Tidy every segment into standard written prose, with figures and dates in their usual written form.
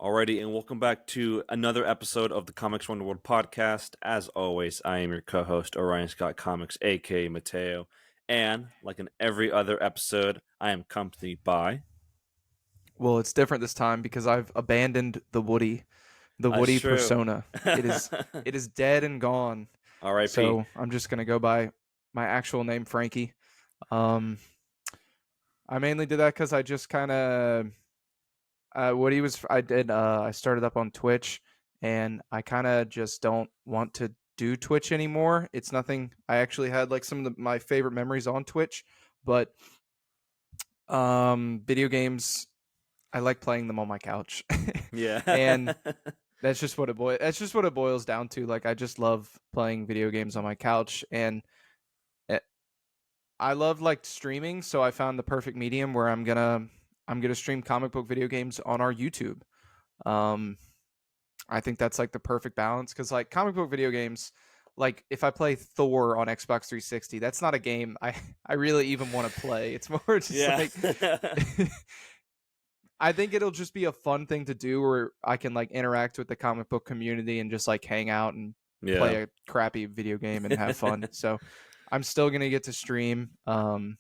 Alrighty, and welcome back to another episode of the Comics One World podcast. As always, I am your co-host, Orion Scott Comics, aka Mateo. And like in every other episode, I am accompanied by Well, it's different this time because I've abandoned the Woody That's true. persona. It is dead and gone. R.I.P. So I'm just gonna go by my actual name, Frankie. Um, I mainly did that because I just kind of Woody was. I did. I started up on Twitch, and I kind of just don't want to do Twitch anymore. It's nothing. I actually had like some of my favorite memories on Twitch, but video games. I like playing them on my couch, Yeah. and that's just what it boils down to. Like I just love playing video games on my couch, and it, I love like streaming. So I found the perfect medium where I'm gonna stream comic book video games on our YouTube. Um, I think that's like the perfect balance because like comic book video games, like if I play Thor on Xbox 360, that's not a game I really even want to play. It's more just Yeah. like I think it'll just be a fun thing to do where I can like interact with the comic book community and just like hang out and Yeah. play a crappy video game and have fun. So I'm still gonna get to stream, and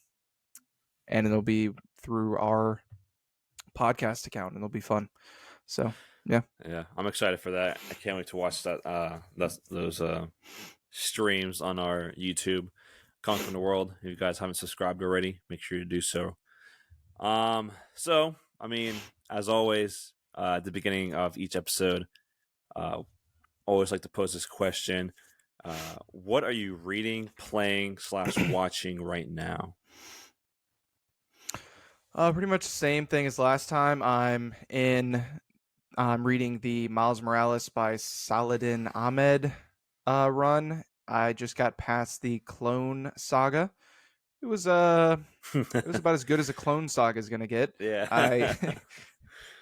it'll be through our podcast account, and it'll be fun. So yeah, Yeah, I'm excited for that. I can't wait to watch those streams on our YouTube, Conquering the World. If you guys haven't subscribed already, make sure you do so. So I mean, as always, at the beginning of each episode, always like to pose this question: what are you reading, playing, / watching right now? pretty much the same thing as last time. I'm reading the Miles Morales by Saladin Ahmed run. I just got past the Clone Saga. It was about as good as a Clone Saga is gonna get. Yeah.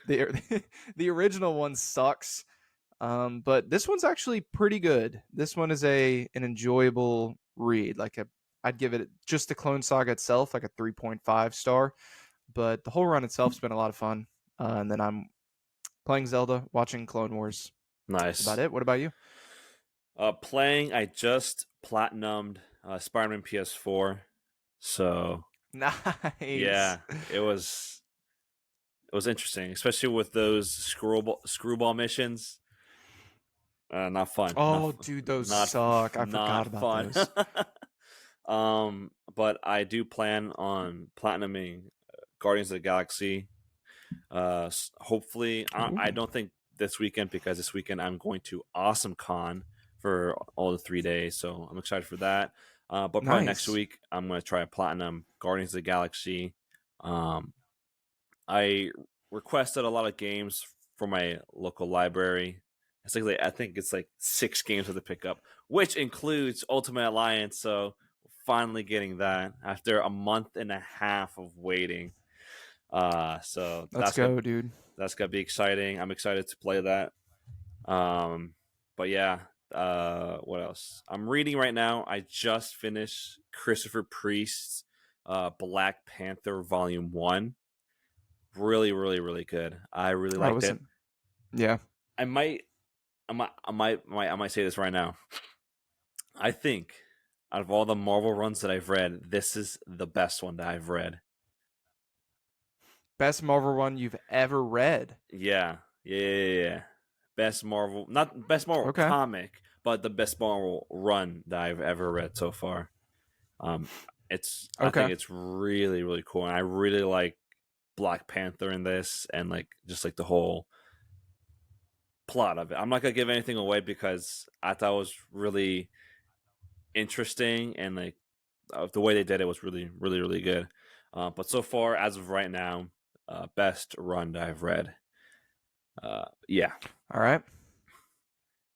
The original one sucks, but this one's actually pretty good. This one is an enjoyable read. I'd give it just the Clone Saga itself like a 3.5 star, but the whole run itself's been a lot of fun. And then I'm playing Zelda, watching Clone Wars. Nice. That's about it. What about you? Playing, I just platinumed Spider-Man PS4. So Nice. yeah, it was interesting, especially with those screwball missions. Not fun. Oh, dude, those suck. I forgot about those. But I do plan on platinuming Guardians of the Galaxy. Hopefully, I don't think this weekend, because this weekend I'm going to Awesome Con for all the 3 days, so I'm excited for that. But probably next week I'm going to try platinum Guardians of the Galaxy. I requested a lot of games for my local library. I think it's like 6 games to pick up, which includes Ultimate Alliance. So finally getting that after a month and a half of waiting. So let's go, dude. That's gonna be exciting. I'm excited to play that. But yeah. What else? I'm reading right now. I just finished Christopher Priest's Black Panther Volume 1. Really, really, really good. I really liked it. Yeah. I might say this right now. I think out of all the Marvel runs that I've read, this is the best one that I've read. Best Marvel run you've ever read? Yeah. Best Marvel, not best Marvel comic, but the best Marvel run that I've ever read so far. I think it's really, really cool, and I really like Black Panther in this, and like just like the whole plot of it. I'm not gonna give anything away because I thought it was really interesting, and like the way they did it was really, really, really good. But so far, as of right now, best run that I've read. Yeah. All right.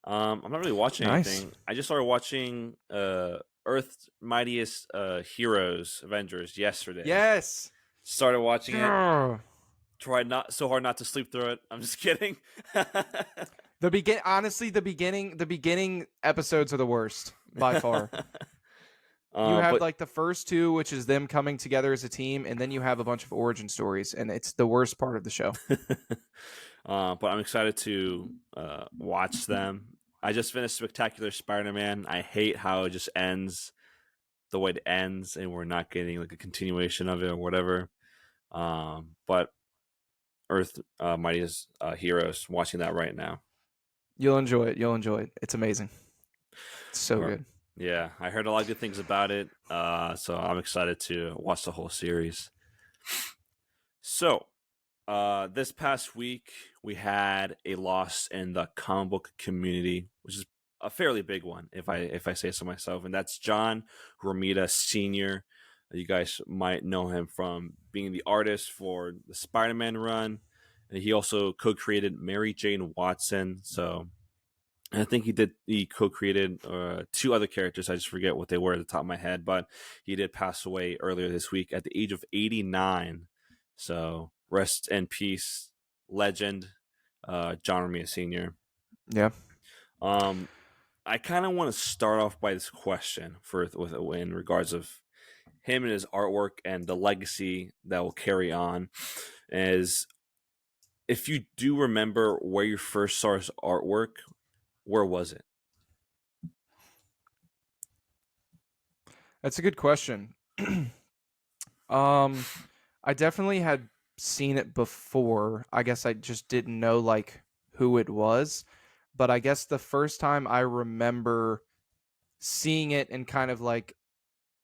I'm not really watching anything. I just started watching Earth's Mightiest Heroes Avengers yesterday. Yes. Started watching it. Tried not so hard not to sleep through it. I'm just kidding. Honestly, the beginning episodes are the worst by far. You have like the first 2, which is them coming together as a team, and then you have a bunch of origin stories, and it's the worst part of the show. but I'm excited to watch them. I just finished Spectacular Spider-Man. I hate how it just ends the way it ends, and we're not getting like a continuation of it or whatever. But Earth Mightiest Heroes, watching that right now. You'll enjoy it. You'll enjoy it. It's amazing. It's so Or, good. yeah, I heard a lot of good things about it, so I'm excited to watch the whole series. So, this past week we had a loss in the comic book community, which is a fairly big one, if I say so myself, and that's John Romita Sr. You guys might know him from being the artist for the Spider-Man run, and he also co-created Mary Jane Watson. So I think he co-created two other characters. I just forget what they were at the top of my head, but he did pass away earlier this week at the age of 89. So rest in peace, legend, John Romita Sr. Yeah. I kind of want to start off by this question in regards of him and his artwork and the legacy that will carry on. Is if you do remember where you first saw his artwork, where was it? That's a good question. I definitely had seen it before. I guess I just didn't know like who it was. But I guess the first time I remember seeing it and kind of like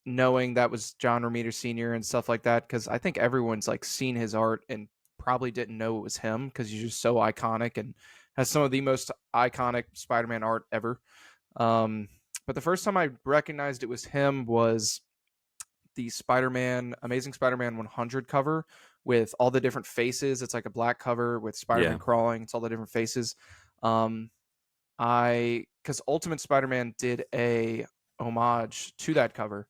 knowing that was John Romita Sr. and stuff like that, because I think everyone's like seen his art and probably didn't know it was him because he's just so iconic and has some of the most iconic Spider-Man art ever. But the first time I recognized it was him was the Amazing Spider-Man 100 cover with all the different faces. It's like a black cover with Spider-Man crawling. It's all the different faces. Because Ultimate Spider-Man did a homage to that cover,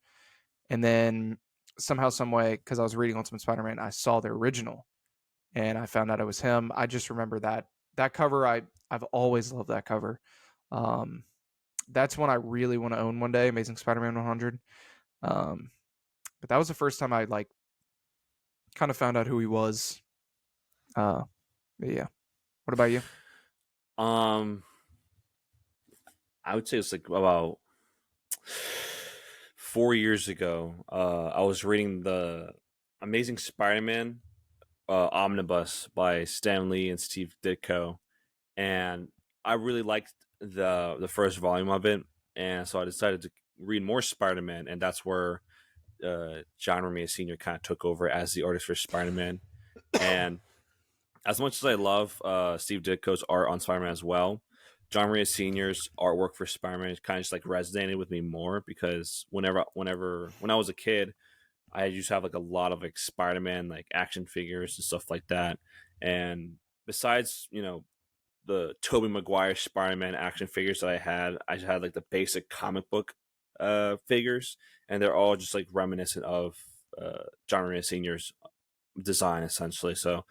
and then somehow, some way, because I was reading Ultimate Spider-Man, I saw the original, and I found out it was him. I just remember that cover. I've always loved that cover. That's one I really want to own one day. Amazing Spider-Man 100. But that was the first time I like kind of found out who he was. Yeah. What about you? I would say it's like about 4 years ago. I was reading the Amazing Spider-Man omnibus by Stan Lee and Steve Ditko, and I really liked the first volume of it, and so I decided to read more Spider-Man, and that's where John Romita Sr. kind of took over as the artist for Spider-Man. And as much as I love Steve Ditko's art on Spider-Man as well, John Romita Sr.'s artwork for Spider-Man kind of just like resonated with me more because when I was a kid, I used to have like a lot of like Spider-Man like action figures and stuff like that. And besides, the Tobey Maguire Spider-Man action figures that I had like the basic comic book figures, and they're all just like reminiscent of John Romita Sr.'s design essentially. So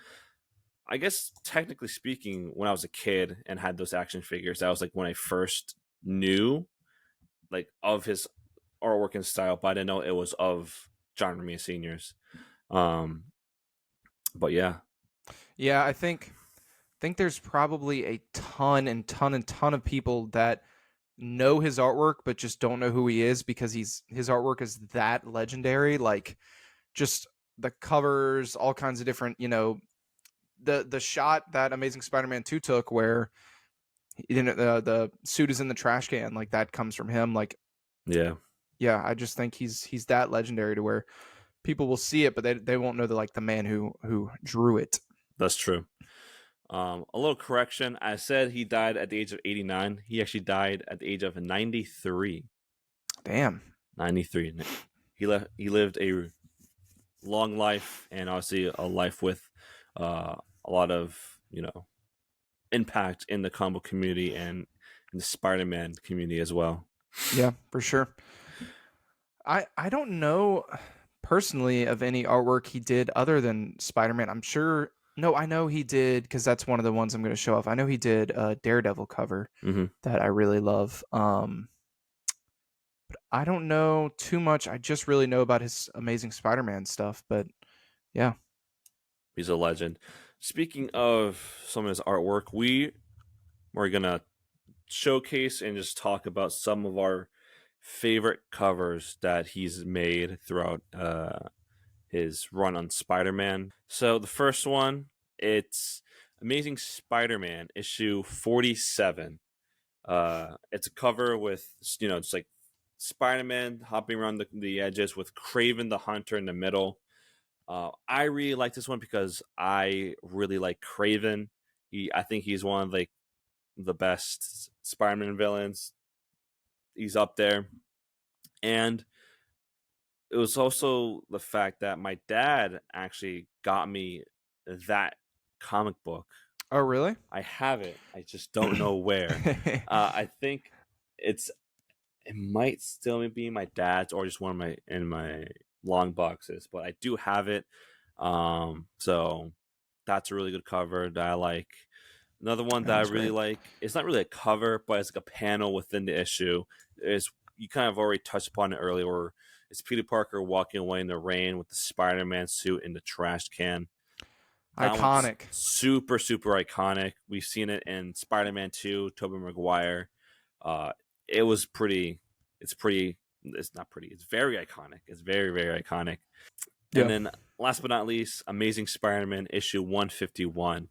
I guess technically speaking, when I was a kid and had those action figures, that was like when I first knew like of his artwork and style, but I didn't know it was of John Romita Sr.'s. But yeah. Yeah, I think there's probably a ton of people that know his artwork but just don't know who he is because his artwork is that legendary. Like just the covers, all kinds of different, the shot that Amazing Spider-Man 2 took where the suit is in the trash can, like that comes from him. Like yeah, I just think he's that legendary to where people will see it, but they won't know the man who drew it. that's true. A little correction. I said he died at the age of 89. He actually died at the age of 93. Damn. 93. He lived a long life and obviously a life with a lot of, impact in the comic community and in the Spider-Man community as well. Yeah, for sure. I don't know personally of any artwork he did other than Spider-Man. I'm sure. No, I know he did because that's one of the ones I'm going to show off. I know he did a Daredevil cover that I really love. But I don't know too much. I just really know about his Amazing Spider-Man stuff. But yeah, he's a legend. speaking of some of his artwork, we're gonna showcase and just talk about some of our favorite covers that he's made throughout his run on Spider-Man. So the first one, it's Amazing Spider-Man issue 47. It's a cover with just like Spider-Man hopping around the edges with Craven the Hunter in the middle. I really like this one because I really like Craven. I think he's one of like the best Spider-Man villains. He's up there, and it was also the fact that my dad actually got me that comic book. Oh, really? I have it. I just don't know where. I think it might still be my dad's or just one of my long boxes, but I do have it. So that's a really good cover that I like. Another one that I That's really great. like. It's not really a cover, but it's like a panel within the issue. Is You kind of already touched upon it earlier. Where it's Peter Parker walking away in the rain with the Spider-Man suit in the trash can. That one's Iconic. super, super iconic. We've seen it in Spider-Man 2, Tobey Maguire. Uh, it was pretty. It's pretty. It's not pretty. It's very iconic. It's very, very iconic. And Yeah. then, last but not least, Amazing Spider-Man issue 151.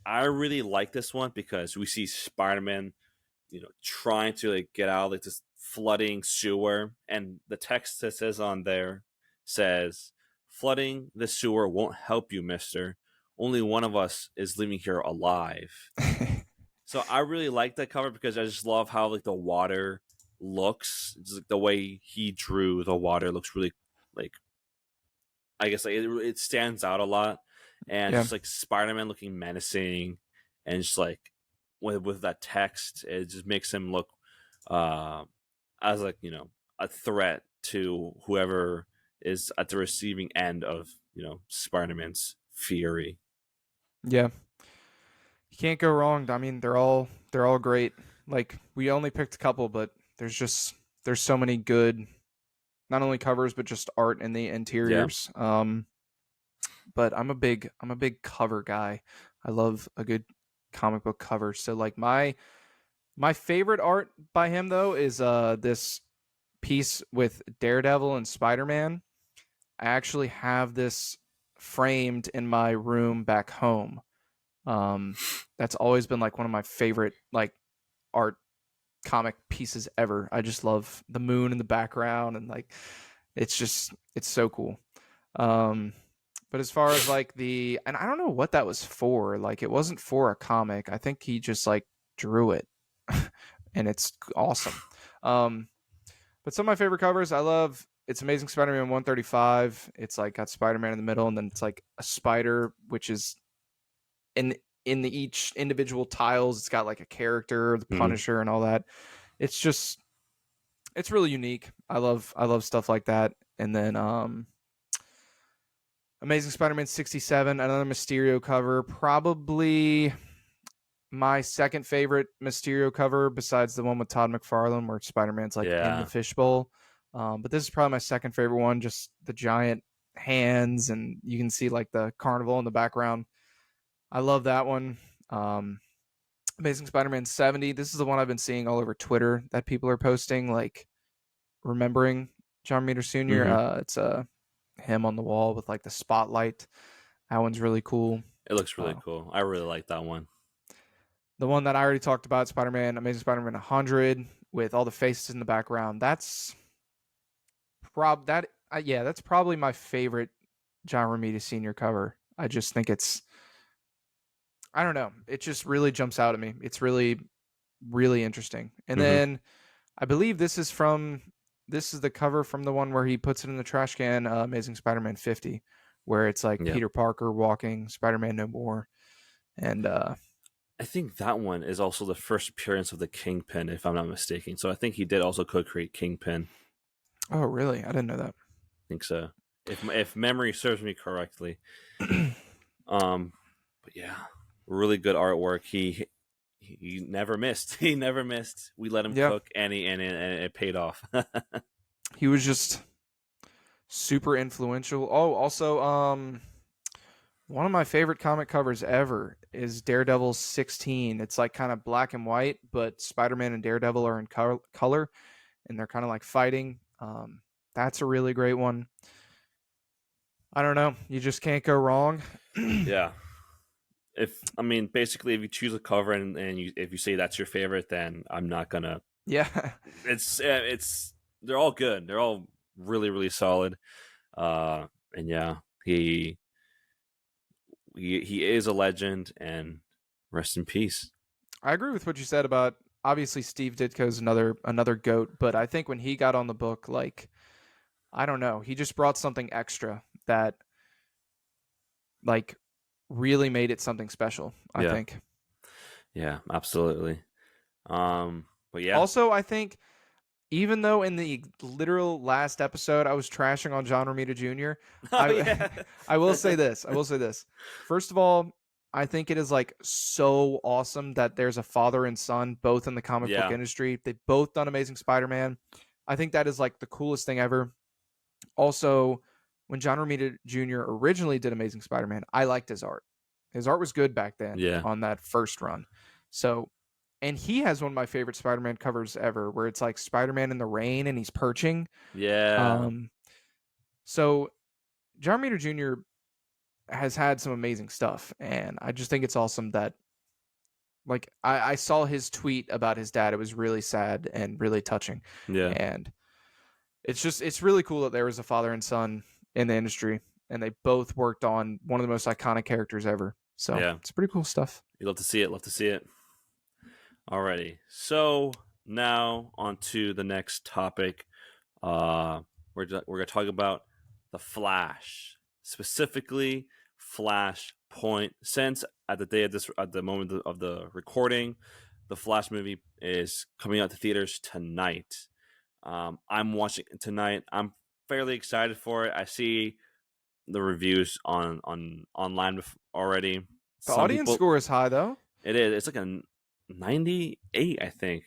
I really like this one because we see Spider-Man, trying to like get out of like this flooding sewer, and the text that says on there says, "Flooding the sewer won't help you, Mister. Only one of us is leaving here alive." So I really like that cover because I just love how like the water looks. Just like the way he drew the water looks really like I guess like it stands out a lot, and Yeah. just like Spider-Man looking menacing, and just like with that text, it just makes him look uh, as like a threat to whoever is at the receiving end of Spider-Man's fury. Yeah. You can't go wrong. I mean, they're all great. Like, we only picked a couple, but there's so many good, not only covers but just art in the Yeah. interiors. But I'm a big cover guy. I love a good comic book cover. So like my favorite art by him though is this piece with Daredevil and Spider-Man. I actually have this framed in my room back home. Um, that's always been like one of my favorite like art comic pieces ever. I just love the moon in the background, and like it's so cool. Um, but as far as like and I don't know what that was for. Like, it wasn't for a comic. I think he just like drew it, and it's awesome. Um, but some of my favorite covers, I love. It's Amazing Spider-Man 135. It's like got Spider-Man in the middle, and then it's like a spider, which is in each individual tiles. It's got like a character, the Mm-hmm. Punisher, and all that. It's just it's really unique. I love stuff like that. And then Amazing Spider-Man 67, another Mysterio cover, probably my second favorite Mysterio cover besides the one with Todd McFarlane where Spider-Man's like in the Yeah. fishbowl. But this is probably my second favorite one, just the giant hands, and you can see like the carnival in the background. I love that one. Um, Amazing Spider-Man 70. This is the one I've been seeing all over Twitter that people are posting, like remembering John Romita Sr. Mm-hmm. It's him on the wall with like the spotlight. That one's really cool. It looks really Uh, cool. I really like that one. the one that I already talked about, Spider-Man, Amazing Spider-Man 100, with all the faces in the background. That's probably my favorite John Romita Sr. cover. I just think I don't know. It just really jumps out at me. It's really, really interesting. And Mm-hmm. then I believe this is the cover from the one where he puts it in the trash can, Amazing Spider-Man 50, where it's like Yeah. Peter Parker walking, Spider-Man no more. And I think that one is also the first appearance of the Kingpin, if I'm not mistaken. So I think he did also co-create Kingpin. oh, really? I didn't know that. I think so, if memory serves me correctly. But yeah, really good artwork. He never missed. He never missed. We let him Yeah, cook, and it paid off. he was just super influential. Oh, also, One of my favorite comic covers ever is Daredevil 16. It's like kind of black and white, but Spider-Man and Daredevil are in color and they're kind of like fighting. That's a really great one. I don't know. You just can't go wrong. Yeah. Basically, if you choose a cover and if you say that's your favorite, then I'm not gonna. Yeah. It's they're all good. They're all really really solid. And yeah, he is a legend, and rest in peace. I agree with what you said about obviously Steve Ditko's another goat, but I think when he got on the book, like I don't know, he just brought something extra that like really made it something special, I Yeah, think. yeah, absolutely. But yeah, Also, I think even though in the literal last episode I was trashing on John Romita Jr., oh I yeah, I will say this. I will say this. First of all, I think it is like so awesome that there's a father and son both in the comic book yeah, industry. They've both done Amazing Spider-Man. I think that is like the coolest thing ever. Also, when John Romita Jr. originally did Amazing Spider-Man, I liked his art. His art was good back then yeah, on that first run. So, and he has one of my favorite Spider-Man covers ever, where it's like Spider-Man in the rain and he's perching. yeah, Um, so John Romita Jr. has had some amazing stuff, and I just think it's awesome that like I saw his tweet about his dad. It was really sad and really touching, yeah, and it's really cool that there was a father and son in the industry, and they both worked on one of the most iconic characters ever. So yeah. it's pretty cool stuff. You love to see it. Love to see it. Alrighty. So now on to the next topic. Uh, we're gonna talk about the Flash, specifically Flashpoint. Since at the moment of the recording, the Flash movie is coming out to theaters tonight. I'm watching it tonight. I'm fairly excited for it. I see the reviews on online already. The Some audience people, score is high though. it is. It's like a 98, I think.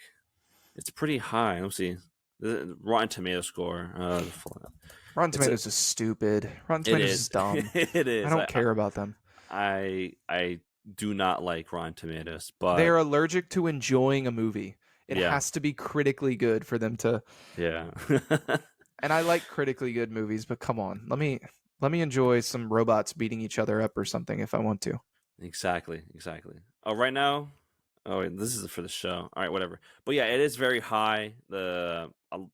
It's pretty high. Let me see. The Rotten Tomato score. Rotten It's a, Tomatoes is stupid. Rotten it Tomatoes is is. dumb. It I is. don't care about them. I do not like Rotten Tomatoes, They but are allergic to enjoying a movie. It yeah, has to be critically good for them to. yeah, And I like critically good movies, but come on, let me enjoy some robots beating each other up or something if I want to. exactly, exactly. Oh, right now. Oh, wait, this is for the show. All right, whatever. But yeah, it is very high. A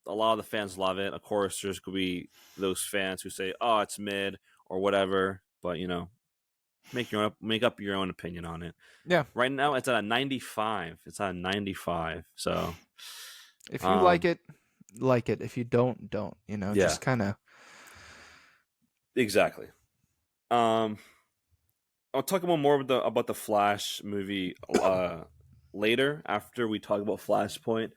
lot of the fans love it. Of course, there's gonna be those fans who say, "Oh, it's mid" or whatever. But make up your own opinion on it. Yeah, Right now, it's at a 95. It's at a 95. So, if you um, like it. If you don't, don't. yeah, Just kind of. exactly. Um, I'll talk about more about the Flash movie later after we talk about Flashpoint.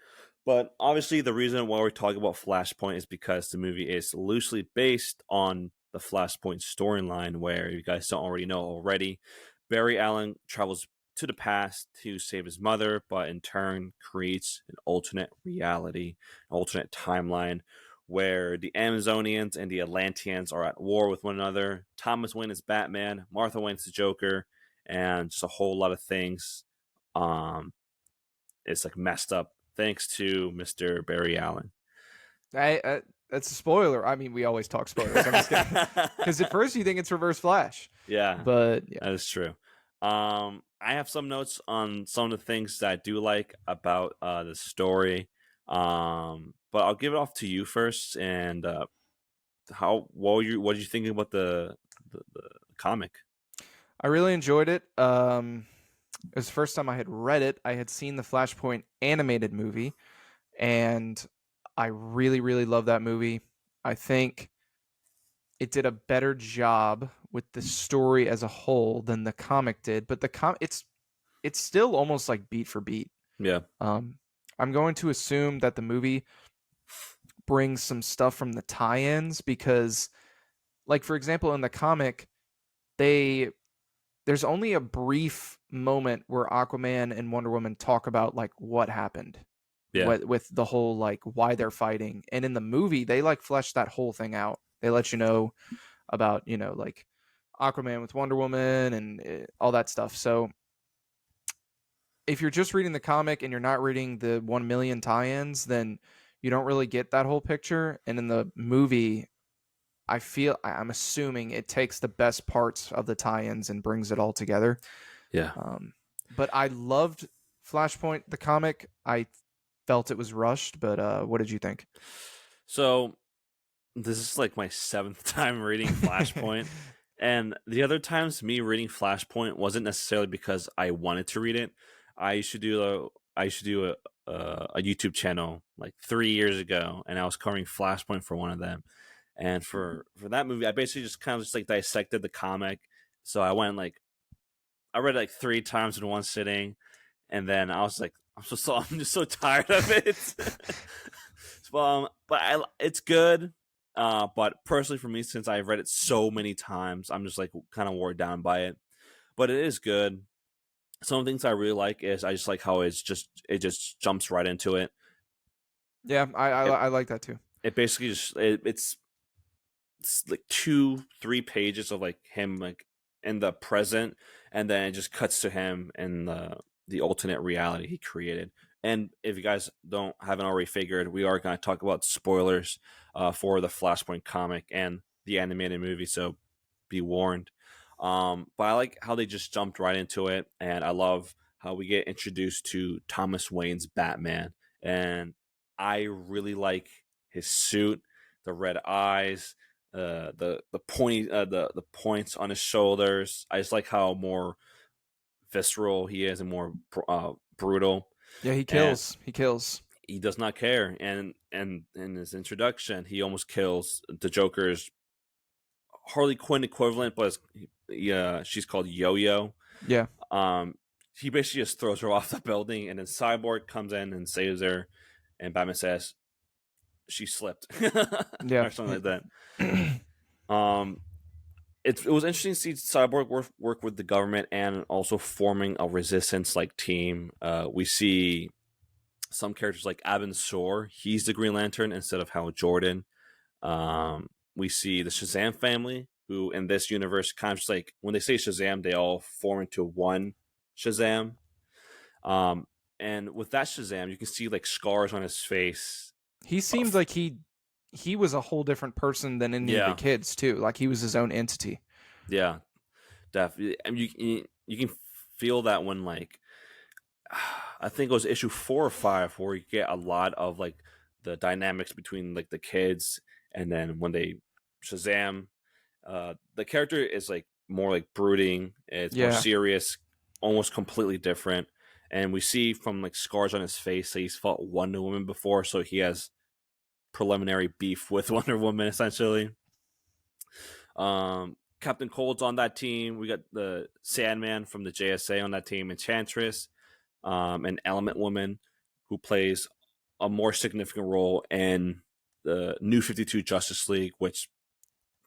But obviously, the reason why we're talking about Flashpoint is because the movie is loosely based on the Flashpoint storyline, where you guys don't already know already. Barry Allen travels to the past to save his mother, but in turn creates an alternate reality, an alternate timeline where the Amazonians and the Atlanteans are at war with one another. Thomas Wayne is Batman, Martha Wayne's the Joker, and just a whole lot of things. Um, it's like messed up thanks to Mr. Barry Allen. That's a spoiler. I mean, we always talk spoilers. I'm just kidding. Because at first you think it's Reverse Flash, Yeah, but yeah. that is true. I have some notes on some of the things that I do like about the story. But I'll give it off to you first. And what did you think about the comic? I really enjoyed it. It was the first time I had read it. I had seen the Flashpoint animated movie, and I really, really love that movie. I think it did a better job with the story as a whole than the comic did, but it's still almost like beat for beat. Yeah, Um, I'm going to assume that the movie brings some stuff from the tie-ins because, like for example, in the comic, they there's only a brief moment where Aquaman and Wonder Woman talk about like what happened, yeah, what with the whole like why they're fighting, and in the movie they like flesh that whole thing out. They let you know about like Aquaman with Wonder Woman and all that stuff. So if you're just reading the comic and you're not reading the 1 million tie-ins, then you don't really get that whole picture. And in the movie, I'm assuming it takes the best parts of the tie-ins and brings it all together. Yeah. But I loved Flashpoint, the comic. I felt it was rushed, but what did you think? So this is like my 7th time reading Flashpoint. And the other times me reading Flashpoint wasn't necessarily because I wanted to read it. I used to do a YouTube channel like 3 years ago, and I was covering Flashpoint for one of them. And for that movie, I basically just kind of just like dissected the comic. So I read it like 3 times in one sitting, and then I was like, I'm just so tired of it. It's good. But personally for me, since I've read it so many times, I'm just like kind of wore down by it. But it is good. Some things I really like is I just like how it just jumps right into it. Yeah, I like that too. It basically it's like 2-3 pages of like him like in the present, and then it just cuts to him in the alternate reality he created. And if you guys haven't already figured, we are going to talk about spoilers for the Flashpoint comic and the animated movie, so be warned. But I like how they just jumped right into it, and I love how we get introduced to Thomas Wayne's Batman, and I really like his suit, the red eyes, the pointy the points on his shoulders. I just like how more visceral he is and more brutal. Yeah, he kills. He kills. He does not care, and in his introduction, he almost kills the Joker's Harley Quinn equivalent, but she's called Yo-Yo. Yeah. He basically just throws her off the building, and then Cyborg comes in and saves her, and Batman says she slipped, Yeah, or something like that. It was interesting to see Cyborg work with the government and also forming a resistance like team. We see some characters like Abin Sur, he's the Green Lantern instead of Hal Jordan. We see the Shazam family, who in this universe kind of just like when they say Shazam, they all form into one Shazam. And with that Shazam, you can see like scars on his face. He seemed like he was a whole different person than any of the kids too. Like he was his own entity. Yeah, definitely. I mean, you can feel that when like I think it was issue 4 or 5 where you get a lot of like the dynamics between like the kids, and then when they Shazam, the character is like more like brooding. It's more serious, almost completely different. And we see from like scars on his face that he's fought Wonder Woman before, so he has preliminary beef with Wonder Woman essentially. Captain Cold's on that team. We got the Sandman from the JSA on that team, Enchantress, an Element Woman who plays a more significant role in the New 52 Justice League, which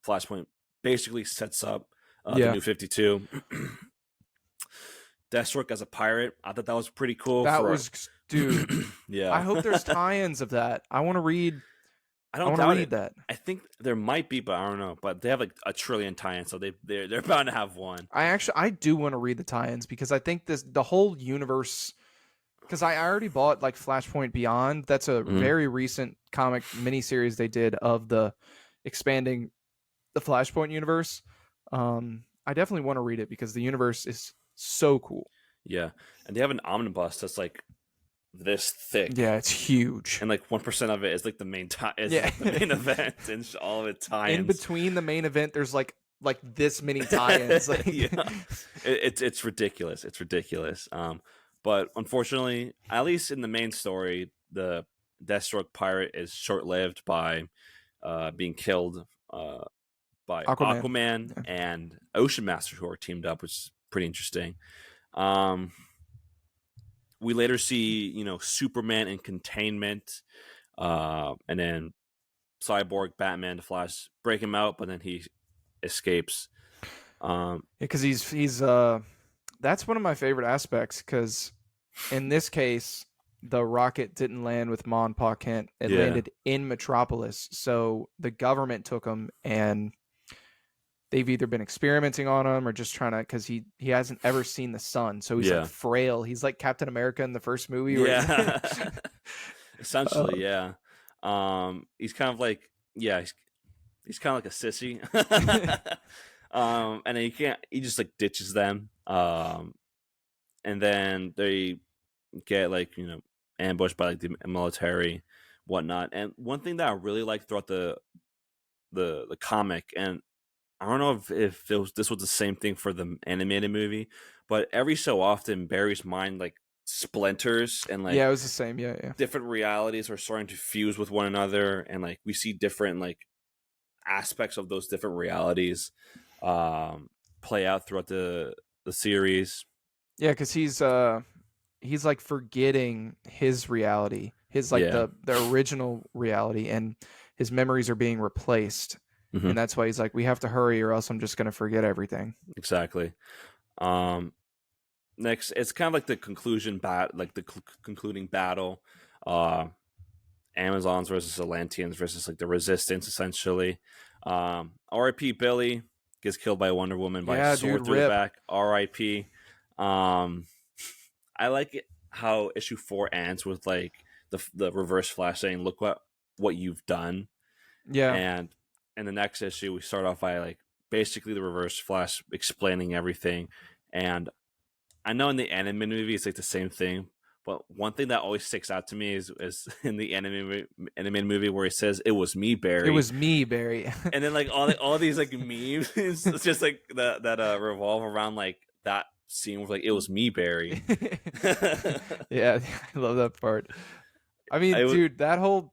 Flashpoint basically sets up the New 52. Deathstroke as a pirate, I thought that was pretty cool. Dude. Yeah. I hope there's tie-ins of that. I want to read. I want to read that. I think there might be, but I don't know. But they have like a trillion tie-ins, so they're bound to have one. I do want to read the tie-ins because I think the whole universe. Because I already bought like Flashpoint Beyond. That's a very recent comic miniseries they did of the expanding the Flashpoint universe. I definitely want to read it because the universe is so cool. Yeah, and they have an omnibus that's like this thick. Yeah, it's huge. And like 1% of it is like the main the main event, and all of it tie-ins. In between the main event, there's like this many tie-ins. Like, yeah, it's ridiculous. It's ridiculous. But unfortunately, at least in the main story, the Deathstroke pirate is short-lived by being killed by Aquaman and Ocean Master, who are teamed up, which is pretty interesting. We later see, Superman in containment, and then Cyborg, Batman, the Flash break him out, but then he escapes. Because he's that's one of my favorite aspects. Because in this case, the rocket didn't land with Ma and Pa Kent; it landed in Metropolis. So the government took him, and they've either been experimenting on him or just trying to, because he hasn't ever seen the sun, so he's like Yeah. frail. He's like Captain America in the first movie. Yeah. Essentially, yeah. He's kind of like, yeah, he's kind of like a sissy. And he just like ditches them. And then they get like, ambushed by like the military, whatnot. And one thing that I really liked throughout the comic, and I don't know if this was the same thing for the animated movie, but every so often Barry's mind like splinters, and like yeah, it was the same. Yeah, yeah. different realities are starting to fuse with one another, and like we see different like aspects of those different realities play out throughout the series. Yeah, because he's like forgetting his reality, his like Yeah. the original reality, and his memories are being replaced. Mhm. And that's why he's like, we have to hurry or else I'm just gonna forget everything. Exactly. Next, it's kind of like the concluding battle. Amazons versus Atlanteans versus like the Resistance, essentially. R.I.P. Billy gets killed by Wonder Woman by a sword through the back. R.I.P. I like it how issue 4 ends with like the Reverse Flash saying, "Look what you've done." Yeah. And in the next issue, we start off by like basically the Reverse Flash explaining everything. And I know in the anime movie it's like the same thing, but one thing that always sticks out to me is in the anime movie where he says, "It was me, Barry." It was me, Barry. And then like all these like memes, it's just like that revolve around like that scene with like, "It was me, Barry." Yeah, I love that part. I mean, dude, that whole,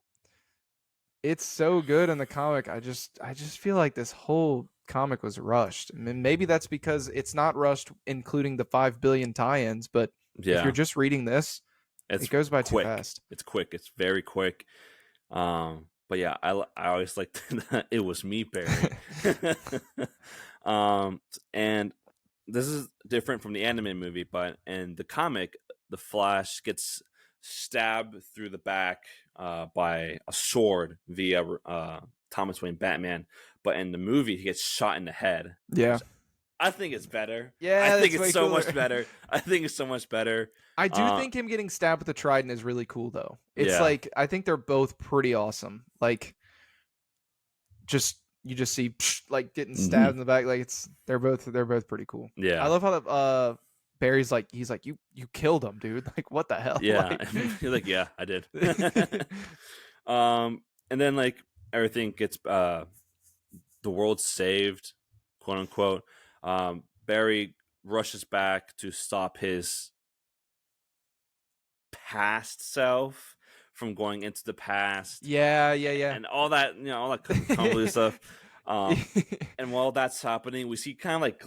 it's so good in the comic. I just feel like this whole comic was rushed. I mean, maybe that's because it's not rushed including the 5 billion tie-ins, but if you're just reading this, it goes by too fast. It's quick. It's very quick. But yeah, I always liked that "it was me, Barry." And this is different from the anime movie, but in the comic, the Flash gets stabbed through the back by a sword via Thomas Wayne Batman, but in the movie he gets shot in the head. Yeah, I think it's better. Yeah, I think it's so cooler. much better. I think it's so much better. I do think him getting stabbed with a trident is really cool, though. It's Yeah. like, I think they're both pretty awesome. Like, you just see like getting stabbed in the back. Like they're both pretty cool. Yeah. I love how Barry's like, he's like, you killed him, dude. Like, what the hell? Yeah. Like, You're like, yeah, I did. And then like everything gets the world saved, quote unquote. Barry rushes back to stop his past self from going into the past. Yeah. And all that, all that convoluted stuff. And while that's happening, we see kind of like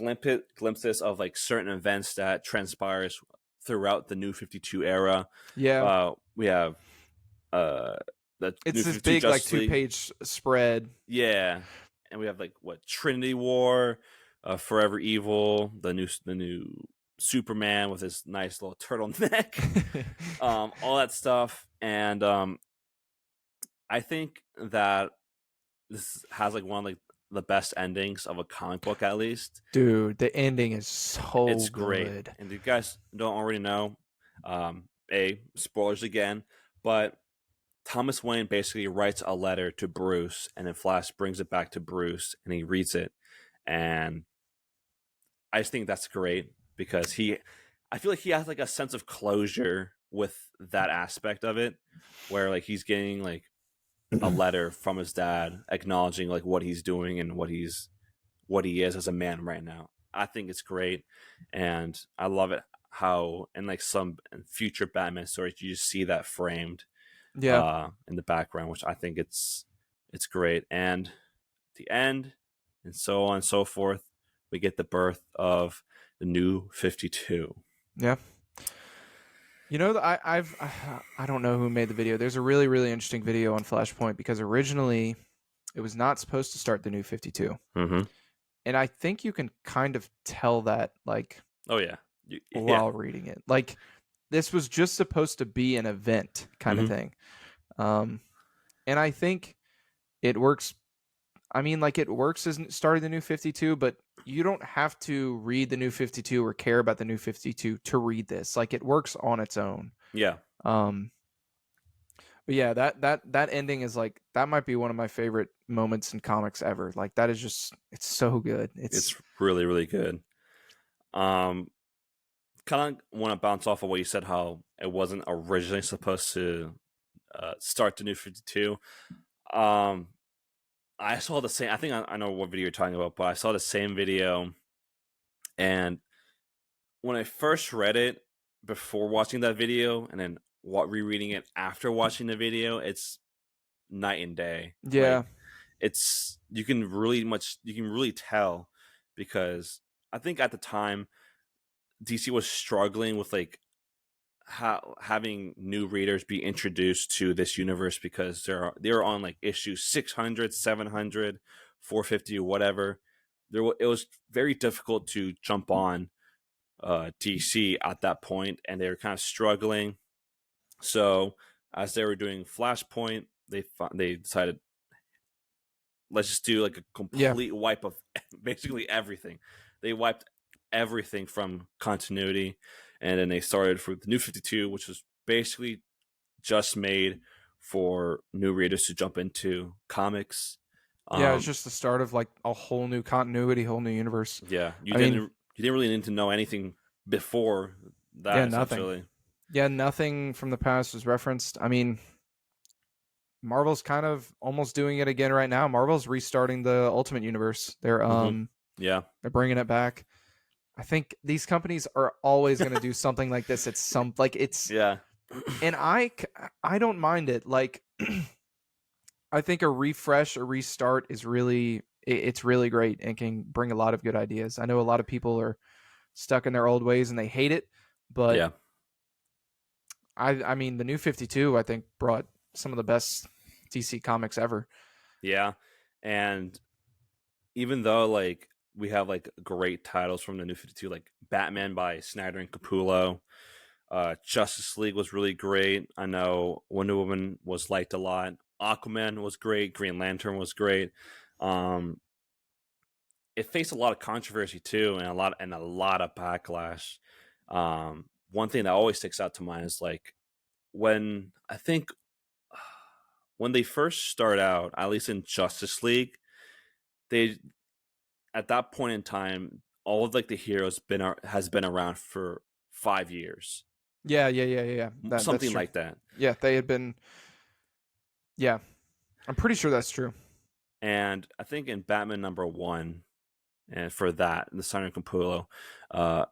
glimpses of like certain events that transpires throughout the New 52 era. Yeah. We have it's this big like 2-page spread. Yeah. And we have like Trinity War, Forever Evil, the new Superman with his nice little turtleneck, all that stuff. And I think that this has like one of like the best endings of a comic book, at least. Dude, the ending is so it's great. Good. And if you guys don't already know, spoilers again, but Thomas Wayne basically writes a letter to Bruce, and then Flash brings it back to Bruce, and he reads it. And I just think that's great because I feel like he has like a sense of closure with that aspect of it, where like he's getting like a letter from his dad acknowledging like what he's doing and what he is as a man right now. I think it's great, and I love it how in like some future Batman stories you just see that framed in the background, which I think it's great. And at the end, and so on and so forth, we get the birth of the New 52. Yeah. You know, I don't know who made the video. There's a really, really interesting video on Flashpoint because originally it was not supposed to start the New 52. Mm-hmm. And I think you can kind of tell that, like, oh yeah, while reading it. Like, this was just supposed to be an event kind of thing. And I think it works. I mean, like, it works as starting the New 52, but you don't have to read the New 52 or care about the New 52 to read this. Like, it works on its own. Yeah. Um, but yeah, that ending is like, that might be one of my favorite moments in comics ever. Like, that is just, it's so good. It's really, really good. Kind of want to bounce off of what you said, how it wasn't originally supposed to start the New 52. I saw the same. I think I know what video you're talking about, but I saw the same video, and when I first read it before watching that video, and then rereading it after watching the video, it's night and day. yeah, Like, it's you can really tell, because I think at the time DC was struggling with like having new readers be introduced to this universe, because they're on like issue 600, 700, 450, or whatever. It was very difficult to jump on DC at that point, and they were kind of struggling. So as they were doing Flashpoint, they decided, let's just do like a yeah, complete wipe of basically everything. They wiped everything from continuity, and then they started for the New 52, which was basically just made for new readers to jump into comics. yeah. It's just the start of like a whole new continuity, whole new universe. Yeah, I mean, you didn't really need to know anything before yeah, that, nothing. essentially. Yeah, nothing from the past was referenced. I mean, Marvel's kind of almost doing it again right now. Marvel's restarting the Ultimate Universe. Mm-hmm. Yeah, They're bringing it back. I think these companies are always going to do something like this. It's some like it's yeah, and I don't mind it. Like I think a refresh, a restart is really it's really great and can bring a lot of good ideas. I know a lot of people are stuck in their old ways and they hate it, but yeah, I mean the New 52 I think brought some of the best DC comics ever. yeah. And even though like we have like great titles from the New 52, like Batman by Snyder and Capullo, Justice League was really great. I know Wonder Woman was liked a lot. Aquaman was great. Green Lantern was great. Um, it faced a lot of controversy too, and a lot of backlash. One thing that always sticks out to mind is like when I think when they first start out, at least in Justice League, they at that point in time, all of like the heroes has been around for 5 years, Yeah. That's something true. like that. Yeah, they had been. Yeah, I'm pretty sure that's true. And I think in Batman #1, and for that, the Simon Capullo, uh,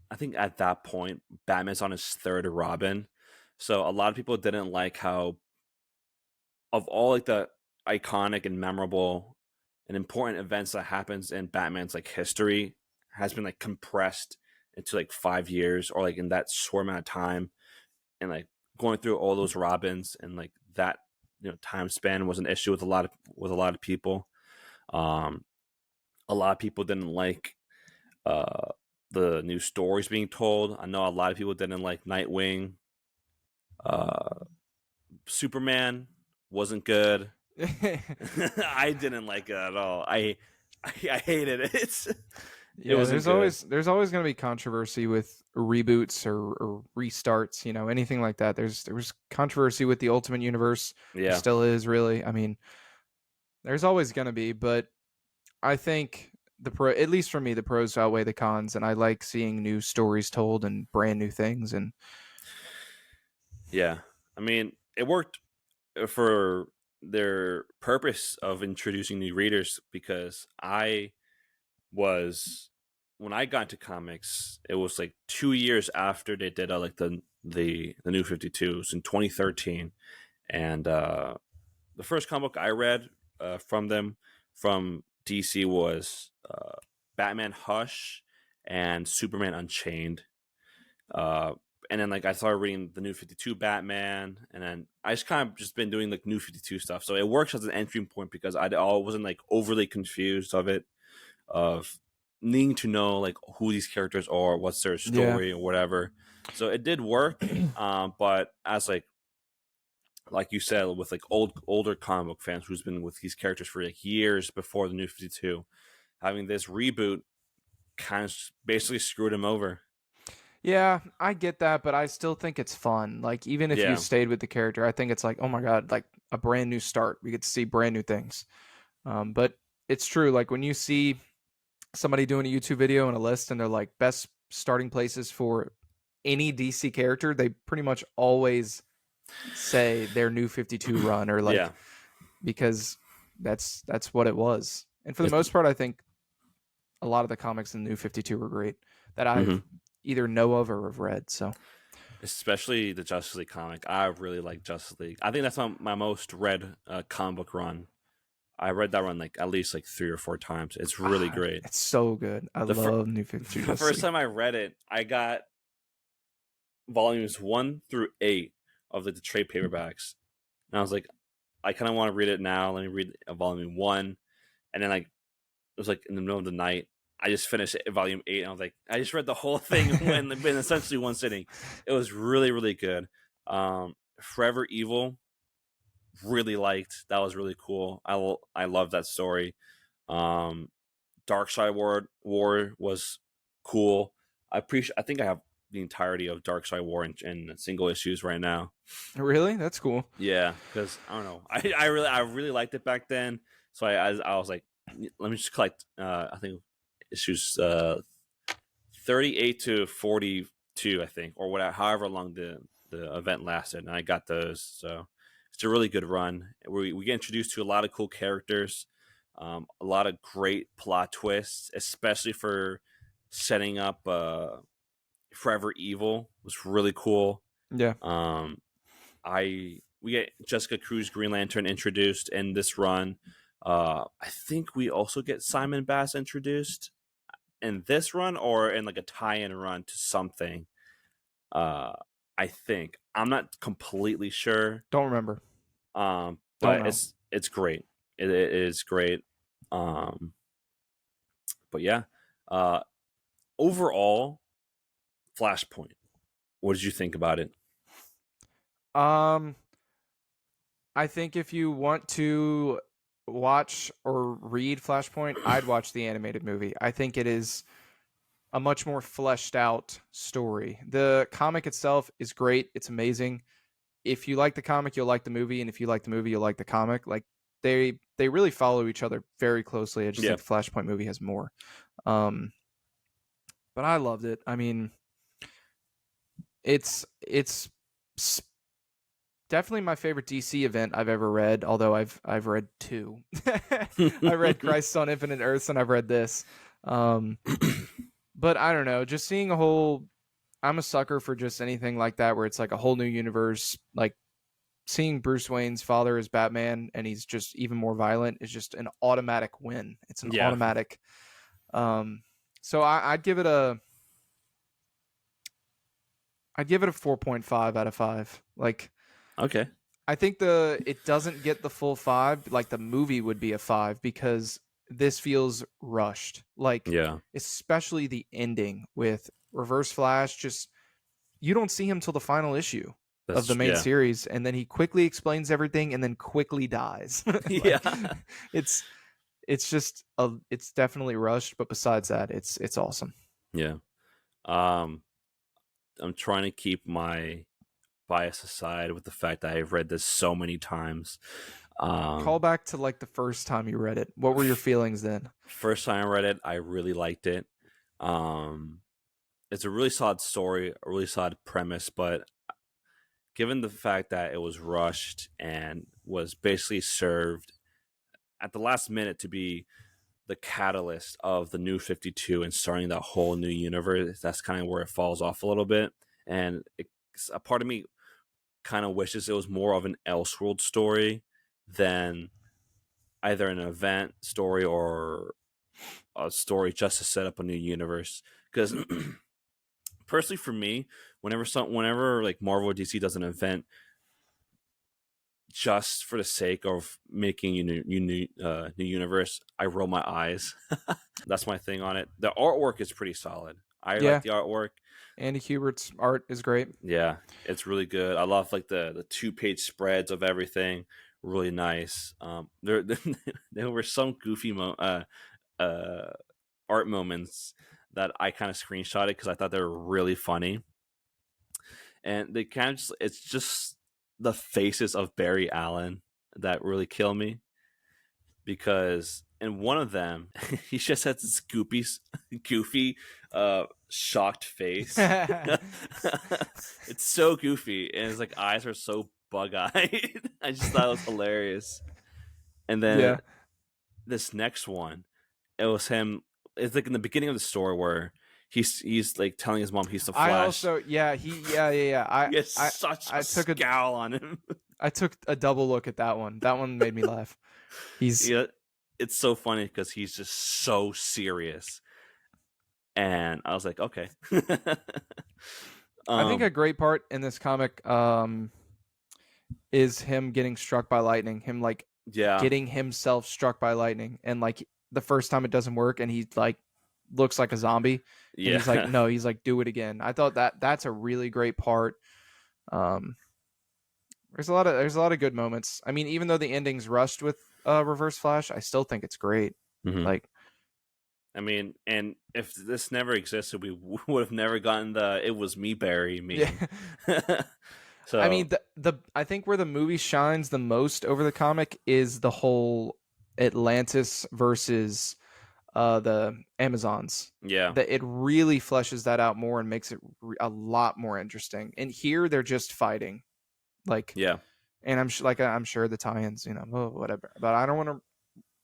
I think at that point, Batman's on his third Robin. So a lot of people didn't like how, of all like the iconic and memorable and important events that happens in Batman's like history, has been like compressed into like 5 years, or like in that short amount of time, and like going through all those Robins, and like that time span was an issue with a lot of people. Um, a lot of people didn't like uh, the new stories being told. I know a lot of people didn't like Nightwing. Uh, Superman wasn't good. I didn't like it at all. I hated it. It Yeah, wasn't good. there's always going to be controversy with reboots or restarts, anything like that. There was controversy with the Ultimate Universe. There Yeah, still is, really. I mean, there's always going to be, but I think at least for me, the pros outweigh the cons, and I like seeing new stories told and brand new things. And yeah. I mean, it worked for their purpose of introducing new readers, because I was when I got into comics, it was like 2 years after they did like the New 52. It was in 2013, and the first comic book I read from them from DC was Batman Hush and Superman Unchained. Uh, and then like I started reading the New 52 Batman, and then I just kind of just been doing like New 52 stuff. So it works as an entry point, because I wasn't like overly confused of needing to know like who these characters are, what's their yeah, story or whatever. So it did work, but as like like you said, with like older comic book fans who's been with these characters for like years before the New 52, having this reboot kind of basically screwed him over. Yeah, I get that, but I still think it's fun. Like, even if you Yeah, stayed with the character, I think it's like, oh my god, like a brand new start. We get to see brand new things. But it's true. Like when you see somebody doing a YouTube video and a list, and they're like best starting places for any DC character, they pretty much always say their New 52 run, or yeah. like, because that's what it was. And for the It's, most part, I think a lot of the comics in the New 52 were great that I've mhm. either know of or have read. So Especially the Justice League comic. I really like Justice League. I think that's my most read comic book run. I read that run like at least like 3 or 4 times. It's really great. it's so good. I The fir- love New 52 the Justice first League. time I read it, I got volumes 1 through 8 of the trade paperbacks, and I was like, I kind of want to read it now. Let me read volume 1, and then like it was like in the middle of the night. I just finished volume 8, and I was like, I just read the whole thing in essentially one sitting. It was really, really good. Forever Evil, really liked. That was really cool. I love that story. Um, Dark Side War was cool. I think I have the entirety of Dark Side War in single issues right now. Really? That's cool. Yeah, because I don't know. I really liked it back then. So I was like, let me just collect. I think issues 38 to 42, I think, or whatever, however long the event lasted, and I got those. So it's a really good run. We get introduced to a lot of cool characters, a lot of great plot twists, especially for setting up Forever Evil was really cool. Yeah. We get Jessica Cruz Green Lantern introduced in this run. I think we also get Simon Bass introduced in this run or in like a tie-in run to something. Uh, I think I'm not completely sure. Don't remember. Don't But know. it's great. It is great. Um, but yeah. Uh, overall, Flashpoint. What did you think about it? Um, I think if you want to watch or read Flashpoint, I'd watch the animated movie. I think it is a much more fleshed out story. The comic itself is great. It's amazing. If you like the comic, you'll like the movie, and if you like the movie, you'll like the comic. Like they really follow each other very closely. I just Yeah. think the Flashpoint movie has more. Um, but I loved it. I mean, it's definitely my favorite DC event I've ever read. Although I've read two. I read Crisis on Infinite Earths, and I've read this. But I don't know. Just seeing a whole. I'm a sucker for just anything like that, where it's like a whole new universe. Like seeing Bruce Wayne's father as Batman, and he's just even more violent, is just an automatic win. It's an Yeah. automatic. So I'd give it a. I'd give it a 4.5 out of 5. Like, Okay. I think it doesn't get the full 5. Like the movie would be a 5 because this feels rushed. Like, Yeah. especially the ending with Reverse Flash. Just you don't see him till the final issue of the main Yeah. series, and then he quickly explains everything and then quickly dies. Yeah. it's it's definitely rushed, but besides that, it's awesome. Yeah. Um, I'm trying to keep my bias aside with the fact that I've read this so many times. Call back to like the first time you read it. What were your feelings then? First time I read it, I really liked it. It's a really solid story, a really solid premise, but given the fact that it was rushed and was basically served at the last minute to be the catalyst of the New 52 and starting that whole new universe, that's kind of where it falls off a little bit. And a part of me kind of wishes it was more of an Elseworld story than either an event story or a story just to set up a new universe. Because personally, for me, whenever like Marvel or DC does an event just for the sake of making new universe, I roll my eyes. That's my thing on it. The artwork is pretty solid. I like Yeah, the artwork. Andy Kubert's art is great. Yeah, it's really good. I love like the 2-page spreads of everything. Really nice. There were some goofy uh, art moments that I kind of screenshotted because I thought they were really funny, and they kind of it's just the faces of Barry Allen that really kill me because in one of them he just has this goofy shocked face. It's so goofy and his like eyes are so bug-eyed. I just thought it was hilarious. And then Yeah. this next one, it was him. It's like in the beginning of the story where he's like telling his mom he's the I Flash. also yeah. He has such I a took a scowl on him. I took a double look at that one. That one made me laugh. He's Yeah, it's so funny because he's just so serious, and I was like, okay. I think a great part in this comic is him getting struck by lightning. Him like Yeah, getting himself struck by lightning, and like the first time it doesn't work, and he like looks like a zombie, and he's like, yeah, no, he's like, do it again. I thought that's a really great part. Um, there's a lot of good moments. I mean, even though the ending's rushed with Reverse Flash, I still think it's great. hmm. Like, I mean, and if this never existed, we would have never gotten the "it was me, Barry" yeah. meme. I So mean, the I think where the movie shines the most over the comic is the whole Atlantis versus the Amazons. yeah, That it really fleshes that out more and makes it a lot more interesting. And here they're just fighting, like, yeah, and I'm sure the tie-ins, whatever. But I don't want to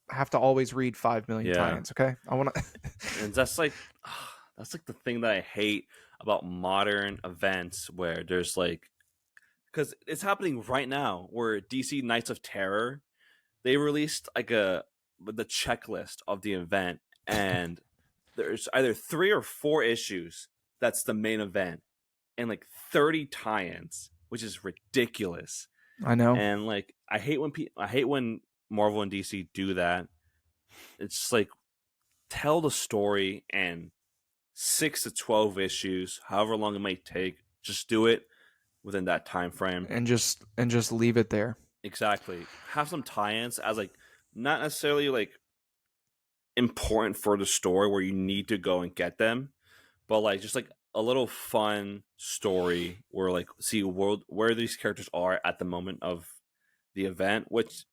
have to always read 5 million yeah. tie-ins. Okay, I want to. And that's like the thing that I hate about modern events where there's like because it's happening right now where DC Knights of Terror they released like the checklist of the event and there's either 3 or 4 issues that's the main event and like 30 tie-ins which is ridiculous. I know. And like I hate when Marvel and DC do that. It's just like tell the story and 6 to 12 issues, however long it may take, just do it within that time frame. And just leave it there. Exactly. Have some tie-ins as like not necessarily like important for the story where you need to go and get them, but like just like a little fun story where like see where these characters are at the moment of the event, which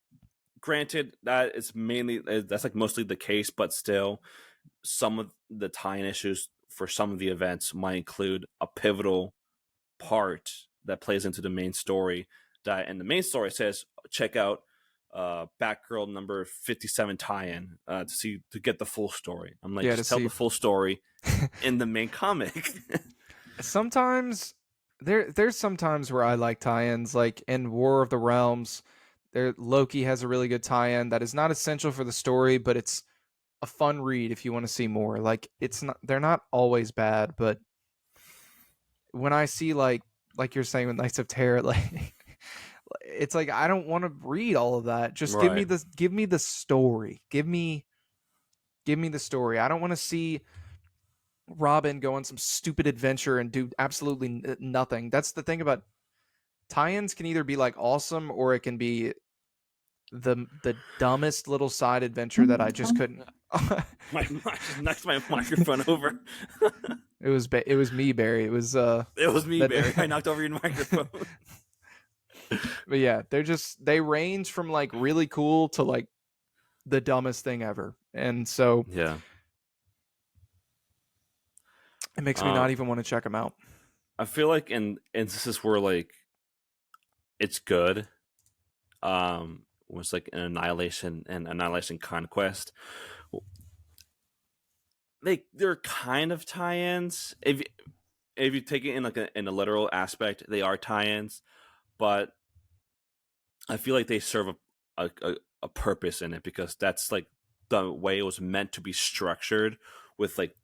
granted that is mainly that's like mostly the case, but still some of the tie-in issues for some of the events might include a pivotal part that plays into the main story that and the main story says check out Batgirl number 57 tie-in to get the full story. I'm like Yeah, to just tell see. the full story in the main comic. Sometimes there's sometimes where I like tie-ins, like in War of the Realms. There Loki has a really good tie-in that is not essential for the story, but it's a fun read if you want to see more. Like it's not they're not always bad, but when I see like you're saying with Knights of Terror, like it's like I don't want to read all of that. Just Right. give me the story. Give me the story. I don't want to see Robin go on some stupid adventure and do absolutely nothing. That's the thing about tie-ins can either be like awesome or it can be the dumbest little side adventure that I just couldn't. I just knocked my microphone over. It was me, Barry. It was It was me, that, Barry. I knocked over your microphone. but yeah, they range from like really cool to like the dumbest thing ever, and so Yeah. it makes me not even want to check them out. I feel like in instances where like it's good, was like an Annihilation Conquest. They're kind of tie-ins. If you take it in like in a literal aspect, they are tie-ins, but I feel like they serve a purpose in it because that's like the way it was meant to be structured with like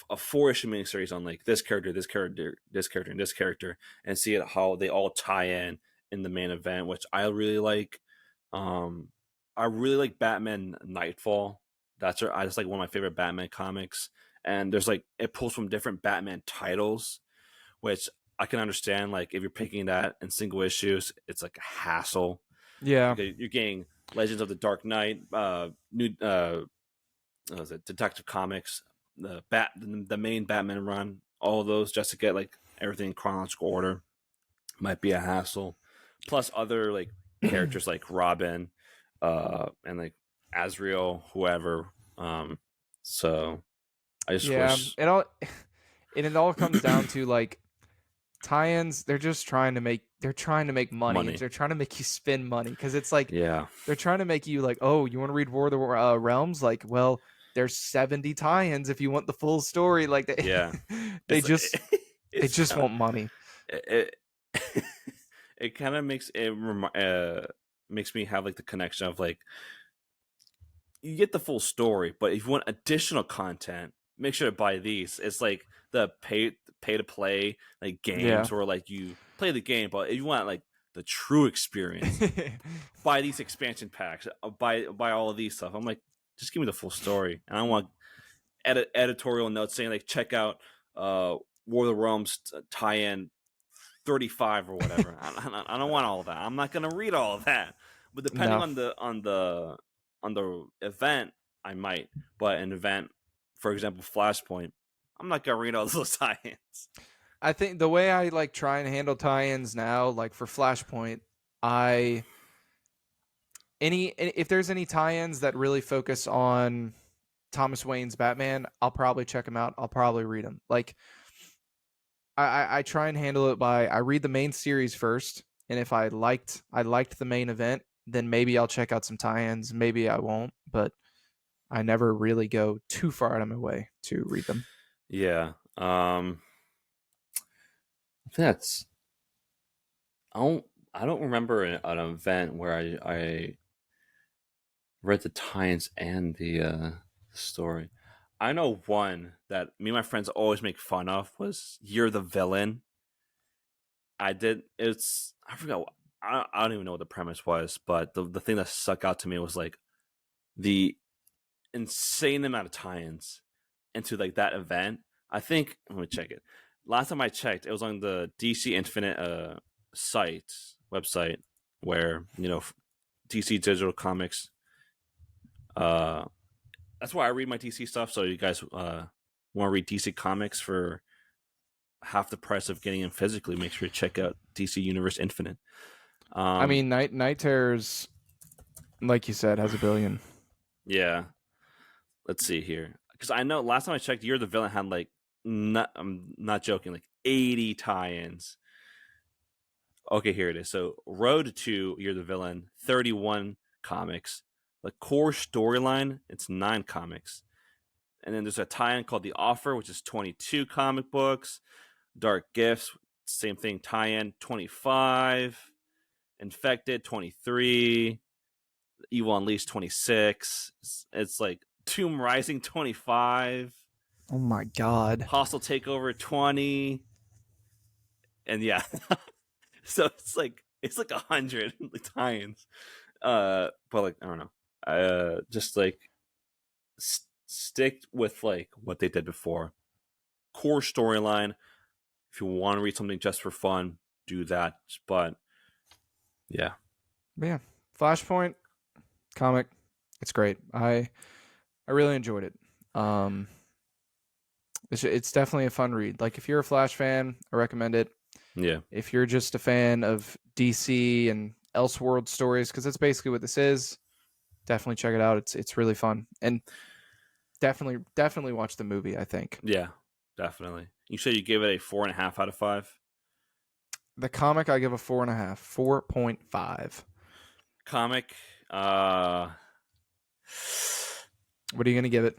a 4 issue miniseries on like this character, this character, this character, and this character, and see it how they all tie in the main event, which I really like. I really like Batman Nightfall. I just like one of my favorite Batman comics, and there's like it pulls from different Batman titles, which I can understand. Like if you're picking that in single issues, it's like a hassle. Yeah. Because you're getting Legends of the Dark Knight, new what was it, Detective Comics, the main Batman run, all of those just to get like everything in chronological order might be a hassle. Plus other like characters like Robin, and like Azrael, whoever. So I just Yeah, wish. it all comes down to like tie-ins. They're just trying to make money, and Money. they're trying to make you spend money because it's like Yeah. they're trying to make you like, oh, you want to read War of the Realms? Like, well, there's 70 tie-ins if you want the full story. Like Yeah. they It's just they it's just kind of want money. it, it kind of makes me have like the connection of like you get the full story, but if you want additional content, make sure to buy these. It's like the pay to play like Yeah. games where like you play the game, but if you want like the true experience, buy these expansion packs, buy all of these stuff. I'm like, just give me the full story, and I want editorial notes saying like check out War of the Realms tie-in 35 or whatever. I don't want all of that. I'm not gonna read all of that. But depending No. on the event, I might. But an event, for example, Flashpoint, I'm not gonna read all those tie-ins. I think the way I like try and handle tie-ins now, like for Flashpoint, I if there's any tie-ins that really focus on Thomas Wayne's Batman, I'll probably check them out. I'll probably read them. Like I try and handle it by I read the main series first, and if I liked the main event, then maybe I'll check out some tie-ins. Maybe I won't, but I never really go too far out of my way to read them. Yeah. That's I don't remember an event where I read the tie-ins and the story. I know one that me and my friends always make fun of was "You're the Villain." I did. It's I forgot. I don't even know what the premise was, but the thing that stuck out to me was like the insane amount of tie-ins into like that event. I think let me check it. Last time I checked, it was on the DC Infinite website where DC Digital Comics. That's why I read my DC stuff. So you guys want to read DC Comics for half the price of getting them physically? Make sure to check out DC Universe Infinite. I mean, Night Terrors, like you said, has a billion. Yeah. Let's see here, because I know last time I checked, You're the Villain had like I'm not joking, like 80 tie-ins. Okay, here it is. So Road to You're the Villain, 31 comics. The core storyline, it's 9 comics. And then there's a tie-in called The Offer, which is 22 comic books. Dark Gifts, same thing, tie-in, 25. Infected, 23. Evil Unleashed, 26. It's like Tomb Rising, 25. Oh my god. Hostile Takeover, 20. And yeah. So it's like 100 tie-ins. But like I don't know. Just like stick with like what they did before. Core storyline. If you want to read something just for fun, do that. But yeah. But yeah, Flashpoint comic, it's great. I really enjoyed it. It's definitely a fun read. Like if you're a Flash fan, I recommend it. Yeah. If you're just a fan of DC and Elseworld stories, because that's basically what this is, definitely check it out. It's really fun, and definitely watch the movie. I think. Yeah, definitely. You said you gave it a 4.5 out of 5. The comic I give a 4.5, 4.5. Comic, What are you gonna give it?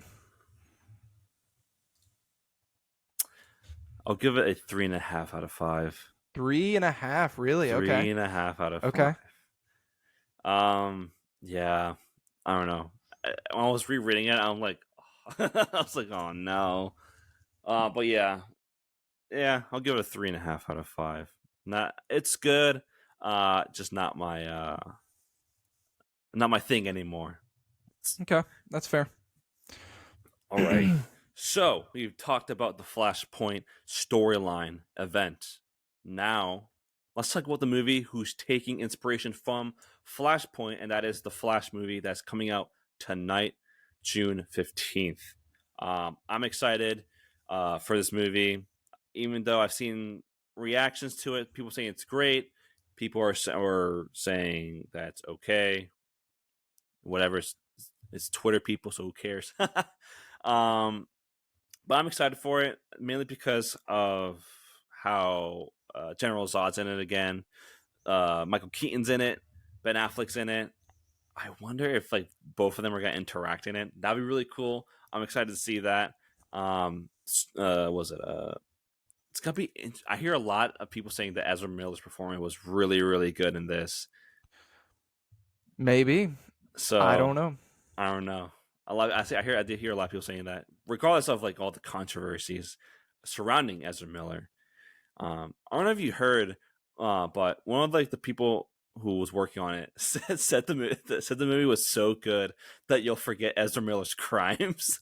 I'll give it a 3.5 out of 5. 3.5, really? Okay. 3.5 out of 5. Okay. Yeah, I don't know. When I was rereading it, I'm like, I was like, oh no. But yeah, I'll give it a 3.5 out of 5. Not, it's good. Just not my thing anymore. Okay, that's fair. All right. So we've talked about the Flashpoint storyline event. Now, let's talk about the movie who's taking inspiration from Flashpoint, and that is the Flash movie that's coming out tonight, June 15th. I'm excited for this movie, even though I've seen reactions to it. People saying it's great. People are saying that's okay. Whatever. It's Twitter people, so who cares? um, but I'm excited for it mainly because of how General Zod's in it again. Michael Keaton's in it. Ben Affleck's in it. I wonder if like both of them are gonna interact in it. That'd be really cool. I'm excited to see that. Was it? It's gonna be. I hear a lot of people saying that Ezra Miller's performance was really, really good in this. Maybe. So I don't know. I don't know. I did hear a lot of people saying that, regardless of like all the controversies surrounding Ezra Miller. I don't know if you heard, but one of like the people who was working on it said the movie was so good that you'll forget Ezra Miller's crimes.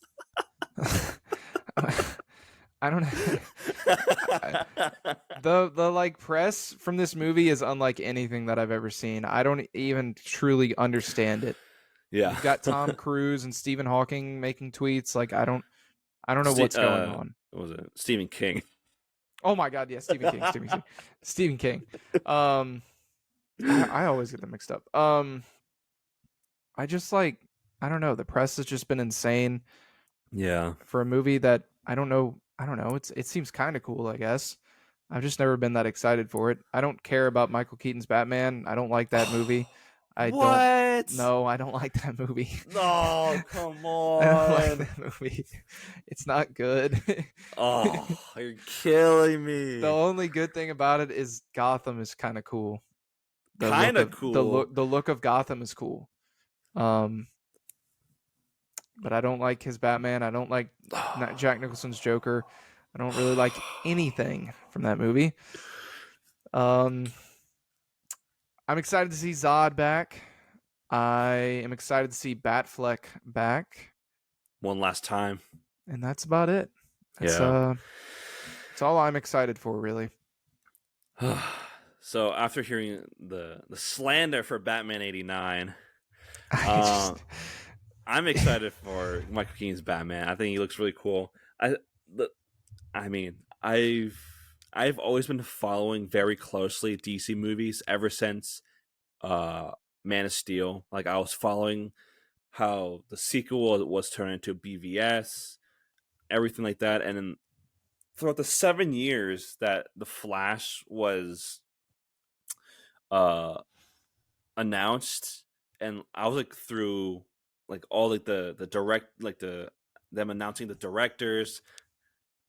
I don't know. The like press from this movie is unlike anything that I've ever seen. I don't even truly understand it. Yeah. You've got Tom Cruise and Stephen Hawking making tweets. Like I don't know what's going on. What was it? Stephen King. Oh my God, yeah, Stephen King. Stephen King. I always get them mixed up. I just like I don't know. The press has just been insane. Yeah. For a movie that I don't know. It seems kind of cool, I guess. I've just never been that excited for it. I don't care about Michael Keaton's Batman. I don't like that movie. I don't like that movie. No, come on. I don't like that movie. It's not good. Oh, you're killing me. The only good thing about it is Gotham is kind of cool. Cool. The look of Gotham is cool. But I don't like his Batman. I don't like Jack Nicholson's Joker. I don't really like anything from that movie. I'm excited to see Zod back. I am excited to see Batfleck back. One last time. And that's about it. That's all I'm excited for, really. So after hearing the slander for Batman 89, I'm excited for Michael Keaton's Batman. I think he looks really cool. I've always been following very closely DC movies ever since Man of Steel. Like I was following how the sequel was turned into BVS, everything like that, and then throughout the 7 years that the Flash was announced, and I was like through like all like the direct like them announcing the directors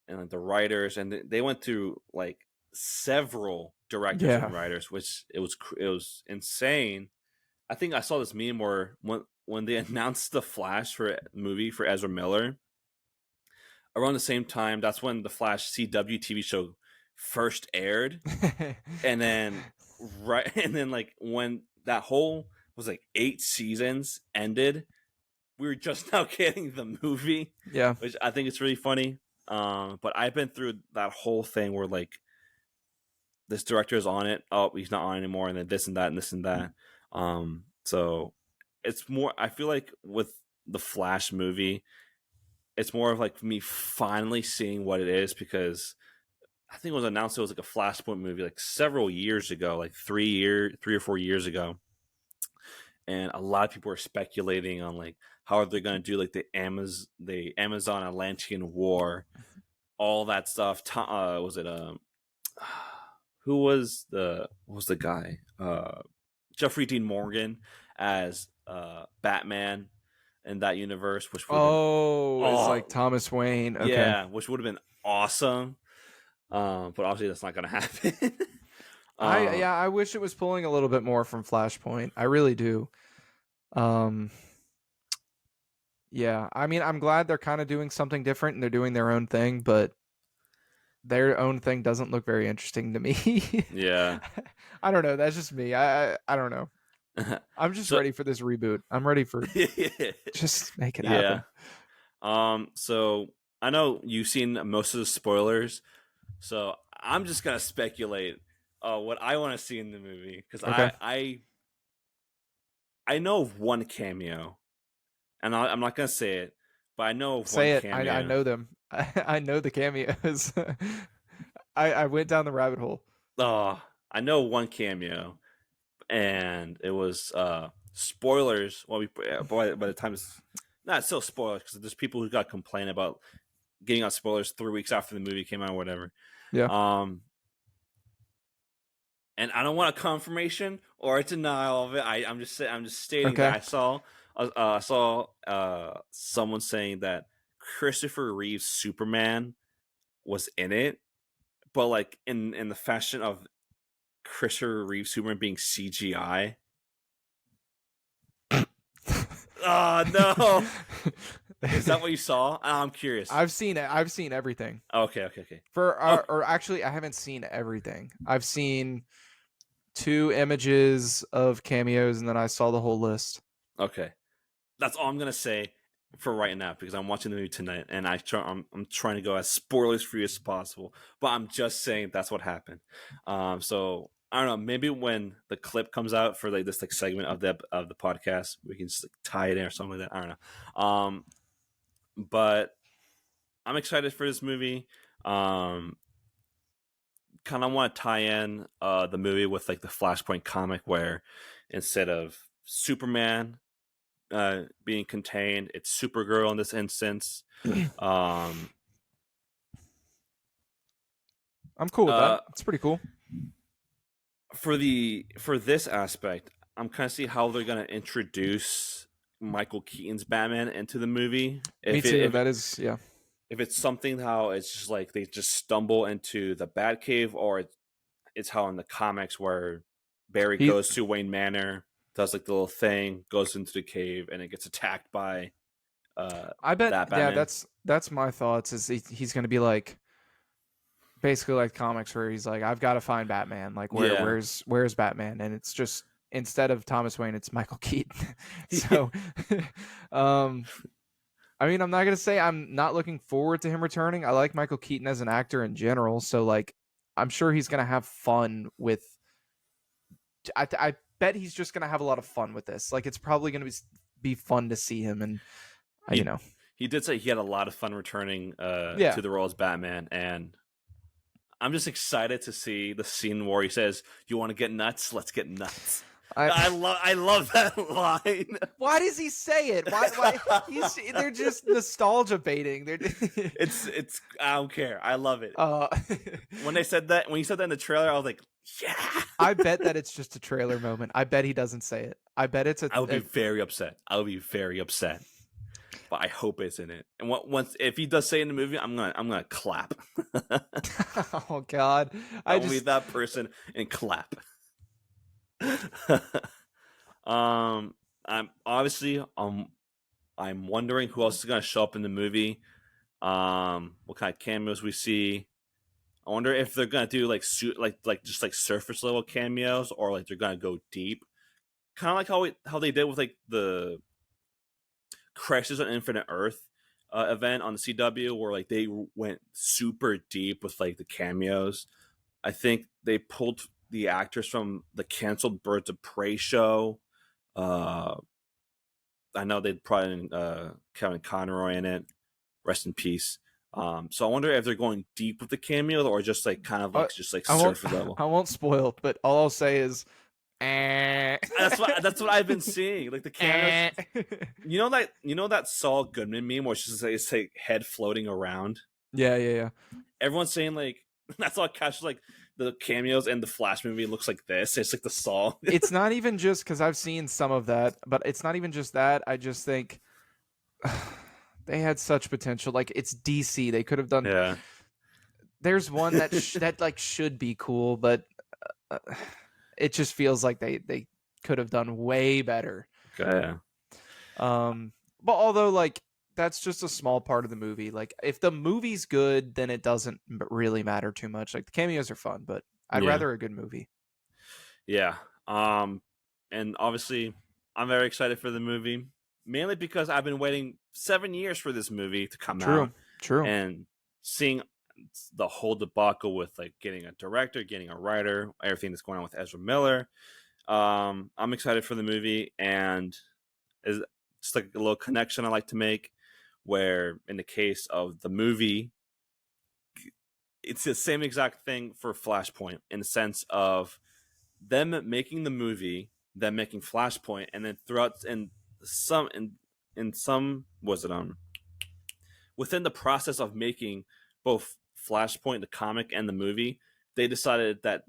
and like the writers, and they went through like several directors and writers, which it was insane. I think I saw this meme where when they announced the Flash for movie for Ezra Miller, around the same time, that's when the Flash CW TV show first aired, and then like when that whole was like 8 seasons ended, we were just now getting the movie. Yeah, which I think it's really funny. But I've been through that whole thing where like this director is on it, oh he's not on anymore, and then this and that and this and that. So it's more. I feel like with the Flash movie, it's more of like me finally seeing what it is, because I think it was announced it was like a Flashpoint movie like several years ago, like 3 or 4 years ago. And a lot of people are speculating on like how are they going to do like the Amazon Atlantean War, all that stuff. Was it who was the guy? Jeffrey Dean Morgan as Batman in that universe, which it's like Thomas Wayne. Okay. Yeah, which would have been awesome. But obviously that's not going to happen. I wish it was pulling a little bit more from Flashpoint. I really do. Yeah, I mean, I'm glad they're kind of doing something different and they're doing their own thing, but their own thing doesn't look very interesting to me. Yeah. I don't know. That's just me. I don't know. I'm just ready for this reboot. I'm ready for just make it happen. Yeah. So I know you've seen most of the spoilers, so I'm just gonna speculate what I want to see in the movie because Okay. I know of one cameo, and I'm not gonna say it, but I know of one Say it. I cameo. know them. I know the cameos. I went down the rabbit hole. I know one cameo, and it was spoilers. Well, by the time it's not still spoilers because there's people who got complained about getting out spoilers 3 weeks after the movie came out or whatever. Yeah. And I don't want a confirmation or a denial of it. I'm just stating Okay. that I saw someone saying that Christopher Reeve's Superman was in it, but like in the fashion of Christopher Reeve's Superman being CGI. Oh no! Is that what you saw? I'm curious. I've seen it. I've seen everything. Okay. Or actually, I haven't seen everything. I've seen 2 images of cameos, and then I saw the whole list. Okay, that's all I'm gonna say for right now because I'm watching the movie tonight, and I'm trying to go as spoilers free as possible. But I'm just saying that's what happened. So I don't know. Maybe when the clip comes out for like this like segment of the podcast, we can just like tie it in or something like that. I don't know. But I'm excited for this movie. Kind of want to tie in the movie with like the Flashpoint comic where instead of Superman being contained, it's Supergirl in this instance. I'm cool with that. It's pretty cool. For this aspect, I'm kind of see how they're gonna introduce Michael Keaton's Batman into the movie. Me too. That is, yeah. If it's something how it's just like they just stumble into the Batcave, or it's how in the comics where Barry goes to Wayne Manor, does like the little thing, goes into the cave, and it gets attacked by I bet that Batman. Yeah, that's my thoughts. Is he's gonna be like basically like comics where he's like, I've got to find Batman. Like where's Batman? And it's just instead of Thomas Wayne, it's Michael Keaton. So I mean, I'm not gonna say I'm not looking forward to him returning. I like Michael Keaton as an actor in general, so like I'm sure he's gonna have fun with. I bet he's just gonna have a lot of fun with this. Like it's probably gonna be fun to see him, and he did say he had a lot of fun returning to the role as Batman, and I'm just excited to see the scene where he says, "You want to get nuts? Let's get nuts." I love that line. Why does he say it? Why they're just nostalgia baiting. It's I don't care. I love it. When he said that in the trailer, I was like, yeah. I bet that it's just a trailer moment. I bet he doesn't say it. I bet it's I would be very upset. But I hope it's in it. And once if he does say it in the movie, I'm gonna clap. Oh God! I'll be that person and clap. I'm wondering who else is gonna show up in the movie. What kind of cameos we see. I wonder if they're gonna do like just like surface level cameos, or like they're gonna go deep, kind of like how they did with like the Crisis on Infinite Earth event on the CW, where like they went super deep with like the cameos. I think they pulled the actors from the canceled Birds of Prey show. I know they'd probably Kevin Conroy in it. Rest in peace. So I wonder if they're going deep with the cameo or just like kind of like surface level. I won't spoil, but all I'll say is that's what I've been seeing. Like the cameras. You know that Saul Goodman meme where it's just like, it's like head floating around. Yeah. Everyone's saying like that's all catch like the cameos in the Flash movie looks like this. It's like the Saul. It's not even just because I've seen some of that, but it's not even just that. I just think they had such potential. Like it's DC. They could have done. Yeah. There's one that that like should be cool, but it just feels like they could have done way better. Yeah. But although like that's just a small part of the movie. Like if the movie's good, then it doesn't really matter too much. Like the cameos are fun, but I'd rather a good movie. Yeah. And obviously I'm very excited for the movie, mainly because I've been waiting 7 years for this movie to come out. True. And seeing the whole debacle with like getting a director, getting a writer, everything that's going on with Ezra Miller. I'm excited for the movie, and it's just like a little connection I like to make, where in the case of the movie, it's the same exact thing for Flashpoint in the sense of them making the movie, them making Flashpoint, and then throughout in some was it within the process of making both Flashpoint, the comic, and the movie, they decided that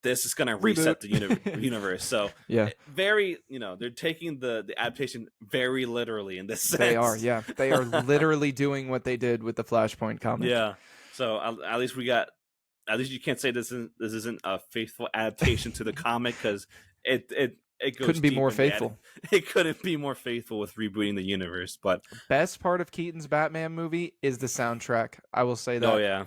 this is going to reset the universe. So yeah, very, they're taking the adaptation very literally in this sense. They are, yeah. They are literally doing what they did with the Flashpoint comic. Yeah. So at least you can't say this isn't a faithful adaptation to the comic, because it goes couldn't be more faithful. It couldn't be more faithful with rebooting the universe. But best part of Keaton's Batman movie is the soundtrack. I will say that. Oh yeah.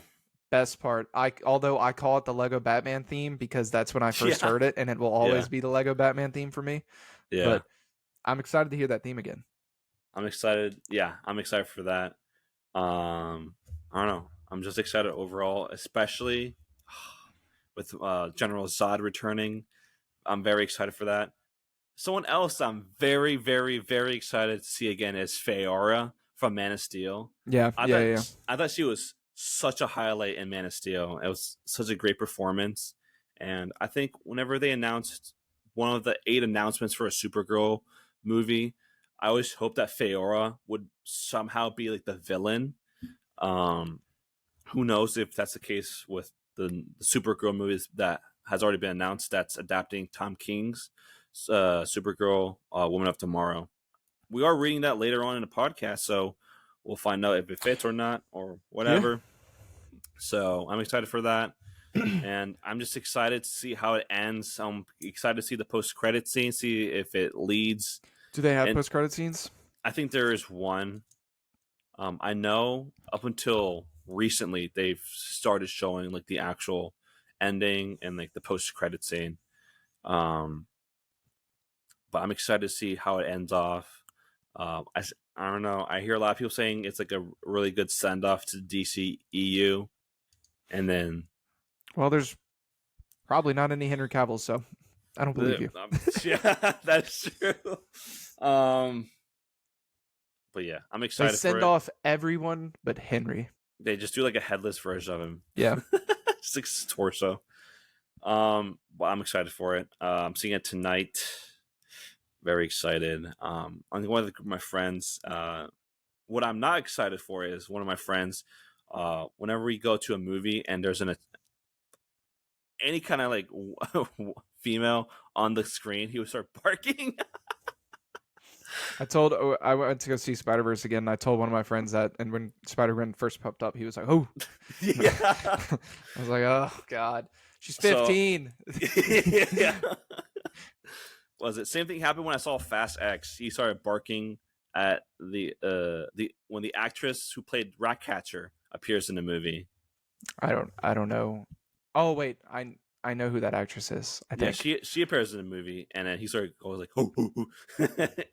Best part. Although I call it the Lego Batman theme because that's when I first heard it, and it will always be the Lego Batman theme for me. Yeah. But I'm excited to hear that theme again. I'm excited. Yeah, I'm excited for that. I don't know. I'm just excited overall, especially with General Zod returning. I'm very excited for that. Someone else I'm very, very, very excited to see again is Faora from Man of Steel. Yeah, I thought she was such a highlight in Man of Steel. It was such a great performance. And I think whenever they announced one of the 8 announcements for a Supergirl movie, I always hoped that Faora would somehow be like the villain. Who knows if that's the case with the Supergirl movies that has already been announced that's adapting Tom King's Supergirl, Woman of Tomorrow. We are reading that later on in the podcast, so we'll find out if it fits or not or whatever. Yeah. So I'm excited for that. And I'm just excited to see how it ends. I'm excited to see the post-credit scene, see if it leads. Do they have post-credit scenes? I think there is one. I know up until recently they've started showing like the actual ending and like the post-credit scene. But I'm excited to see how it ends off. I don't know. I hear a lot of people saying it's like a really good send-off to DC EU. And then... Well, there's probably not any Henry Cavill, so I don't believe you. Yeah, that's true. But yeah, I'm excited for it. They send off everyone but Henry. They just do like a headless version of him. Yeah. Just like his torso. Well, I'm excited for it. I'm seeing it tonight. Very excited. I'm one of my friends. What I'm not excited for is one of my friends. Whenever we go to a movie and there's any kind of like female on the screen, he would start barking. I went to go see Spider-Verse again, and I told one of my friends that, and when Spider-Man first popped up, he was like, "Oh." Yeah. I was like, "Oh God, she's 15." Yeah. Was it same thing happened when I saw Fast X? He started barking at the when the actress who played Ratcatcher appears in the movie. I don't know. Oh wait, I know who that actress is. I think. Yeah, she appears in the movie, and then he started going like, "Oh, oh, oh."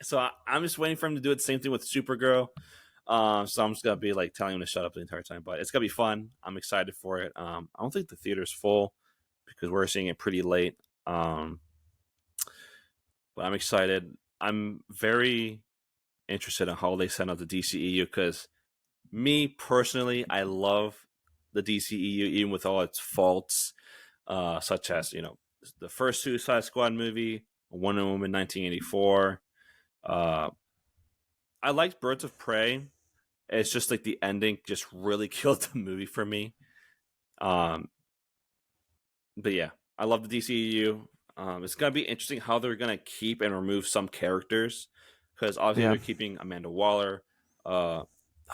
So I'm just waiting for him to do the same thing with Supergirl. So I'm just gonna be like telling him to shut up the entire time, but it's gonna be fun. I'm excited for it. I don't think the theater's full because we're seeing it pretty late. But I'm excited. I'm very interested in how they send out the DCEU because me personally, I love the DCEU even with all its faults. Such as the first Suicide Squad movie, Wonder Woman 1984. I liked Birds of Prey. It's just like the ending just really killed the movie for me. But yeah, I love the DCEU. It's gonna be interesting how they're gonna keep and remove some characters because obviously they're keeping Amanda Waller. I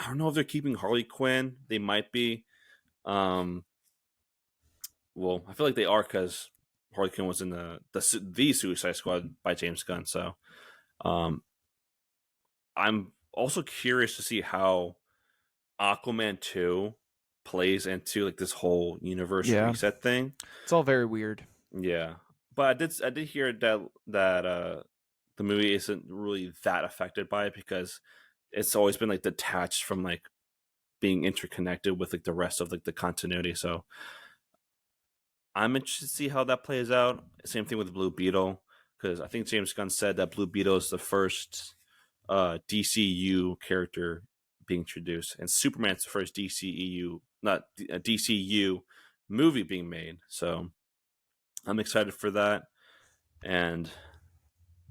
don't know if they're keeping Harley Quinn. They might be. Well, I feel like they are because Harley Quinn was in the Suicide Squad by James Gunn. So, I'm also curious to see how Aquaman 2 plays into like this whole universe reset thing. It's all very weird. Yeah, but I did hear that the movie isn't really that affected by it because it's always been like detached from like being interconnected with like the rest of like the continuity. So I'm interested to see how that plays out. Same thing with Blue Beetle, because I think James Gunn said that Blue Beetle is the first DCU character being introduced, and Superman's the first DCEU, not a DCU movie being made. So I'm excited for that, and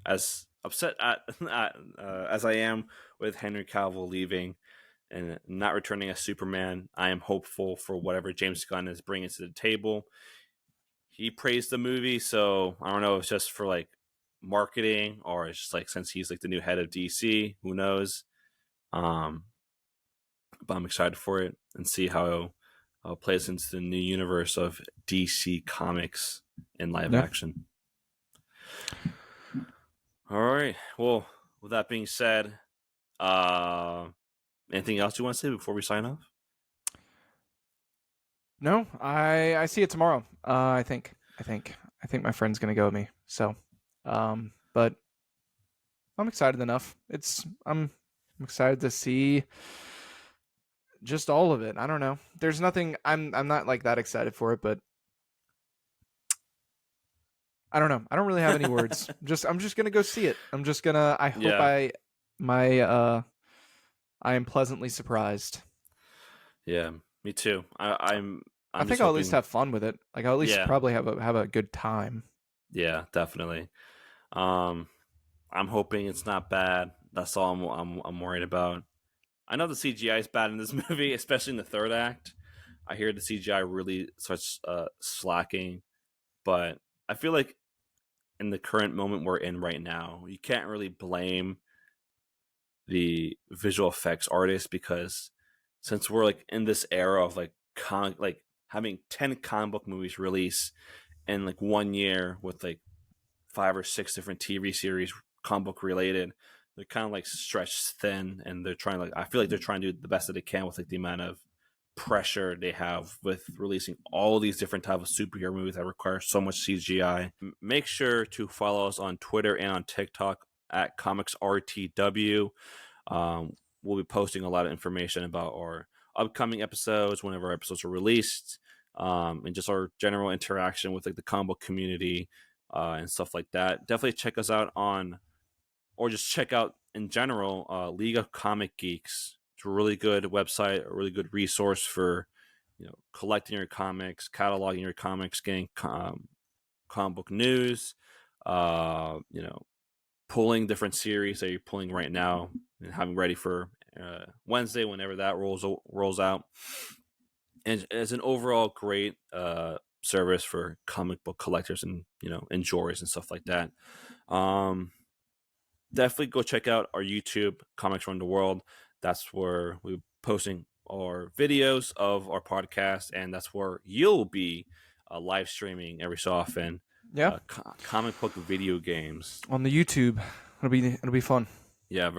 as upset as I am with Henry Cavill leaving and not returning as Superman, I am hopeful for whatever James Gunn is bringing to the table. He praised the movie, so I don't know if it's just for like marketing or it's just like since he's like the new head of DC, who knows? But I'm excited for it and see how it plays into the new universe of DC Comics in live action. All right. Well, with that being said, anything else you want to say before we sign off? No, I see it tomorrow. I think my friend's gonna go with me. So, but I'm excited enough. I'm excited to see just all of it. I don't know. There's nothing. I'm not like that excited for it, but I don't know. I don't really have any words. I'm just gonna go see it. I'm just gonna. I hope I am pleasantly surprised. Yeah, me too. I think I'll at least have fun with it. Like I'll at least probably have a good time. Yeah, definitely. I'm hoping it's not bad. That's all I'm worried about. I know the CGI is bad in this movie, especially in the third act. I hear the CGI really starts slacking, but I feel like in the current moment we're in right now, you can't really blame the visual effects artists because since we're like in this era of like having 10 comic book movies release in like 1 year with like 5 or 6 different TV series comic book related, they're kind of like stretched thin, and they're trying I feel like they're trying to do the best that they can with like the amount of pressure they have with releasing all these different types of superhero movies that require so much CGI. Make sure to follow us on Twitter and on TikTok at ComicsRTW. We'll be posting a lot of information about our upcoming episodes, whenever our episodes are released, and just our general interaction with like the comic book community and stuff like that. Definitely check us out or just check out in general League of Comic Geeks. It's a really good website, a really good resource for collecting your comics, cataloging your comics, getting comic book news, pulling different series that you're pulling right now and having ready for Wednesday whenever that rolls out. And it's an overall great service for comic book collectors and enjoyers and stuff like that. Definitely go check out our YouTube, Comics Run the World. That's where we're posting our videos of our podcast, and that's where you'll be live streaming every so often. Yeah, comic book video games on the YouTube. It'll be fun. Yeah,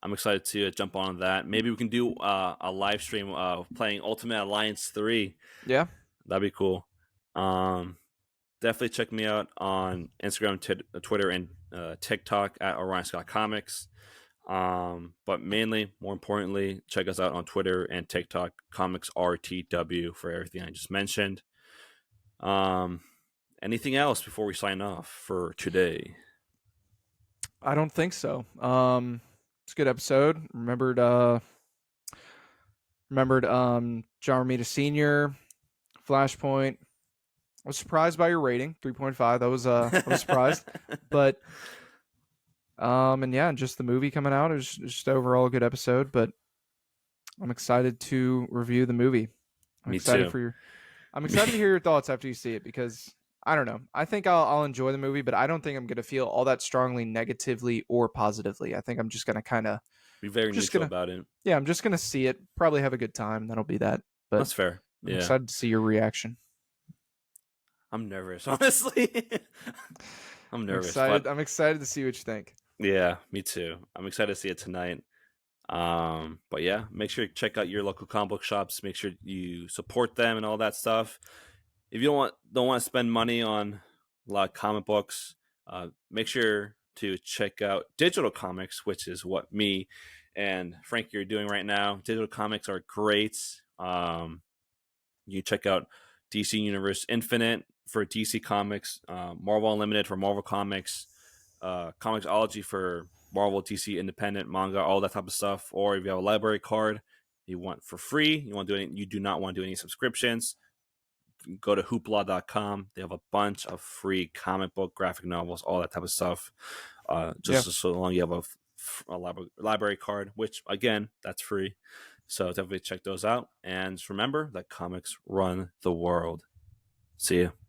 I'm excited to jump on that. Maybe we can do a live stream playing Ultimate Alliance 3. Yeah, that'd be cool. Definitely check me out on Instagram, Twitter, and TikTok at Orion Scott Comics. But mainly, more importantly, check us out on Twitter and TikTok, Comics RTW, for everything I just mentioned. Anything else before we sign off for today? I don't think so. It's a good episode. Remembered John Romita Sr., Flashpoint. I was surprised by your rating, 3.5. I was surprised. But and yeah, just the movie coming out, it was just overall a good episode, but I'm excited to review the movie. I'm excited to hear your thoughts after you see it, because I don't know. I think I'll enjoy the movie, but I don't think I'm going to feel all that strongly negatively or positively. I think I'm just going to kind of be very neutral about it. Yeah, I'm just going to see it, probably have a good time. That'll be that. But that's fair. I'm excited to see your reaction. I'm nervous, honestly. I'm nervous. I'm excited to see what you think. Yeah, me too. I'm excited to see it tonight. But yeah, make sure you check out your local comic book shops. Make sure you support them and all that stuff. If you don't want to spend money on a lot of comic books, make sure to check out digital comics, which is what me and Frank, you're doing right now. Digital comics are great. You check out DC Universe Infinite for DC Comics, Marvel Unlimited for Marvel Comics, Comixology for Marvel, DC Independent, manga, all that type of stuff. Or if you have a library card you want for free, you do not want to do any subscriptions, go to hoopla.com. They have a bunch of free comic book, graphic novels, all that type of stuff. So long you have a library card, which again, that's free. So definitely check those out. And remember that comics run the world. See you.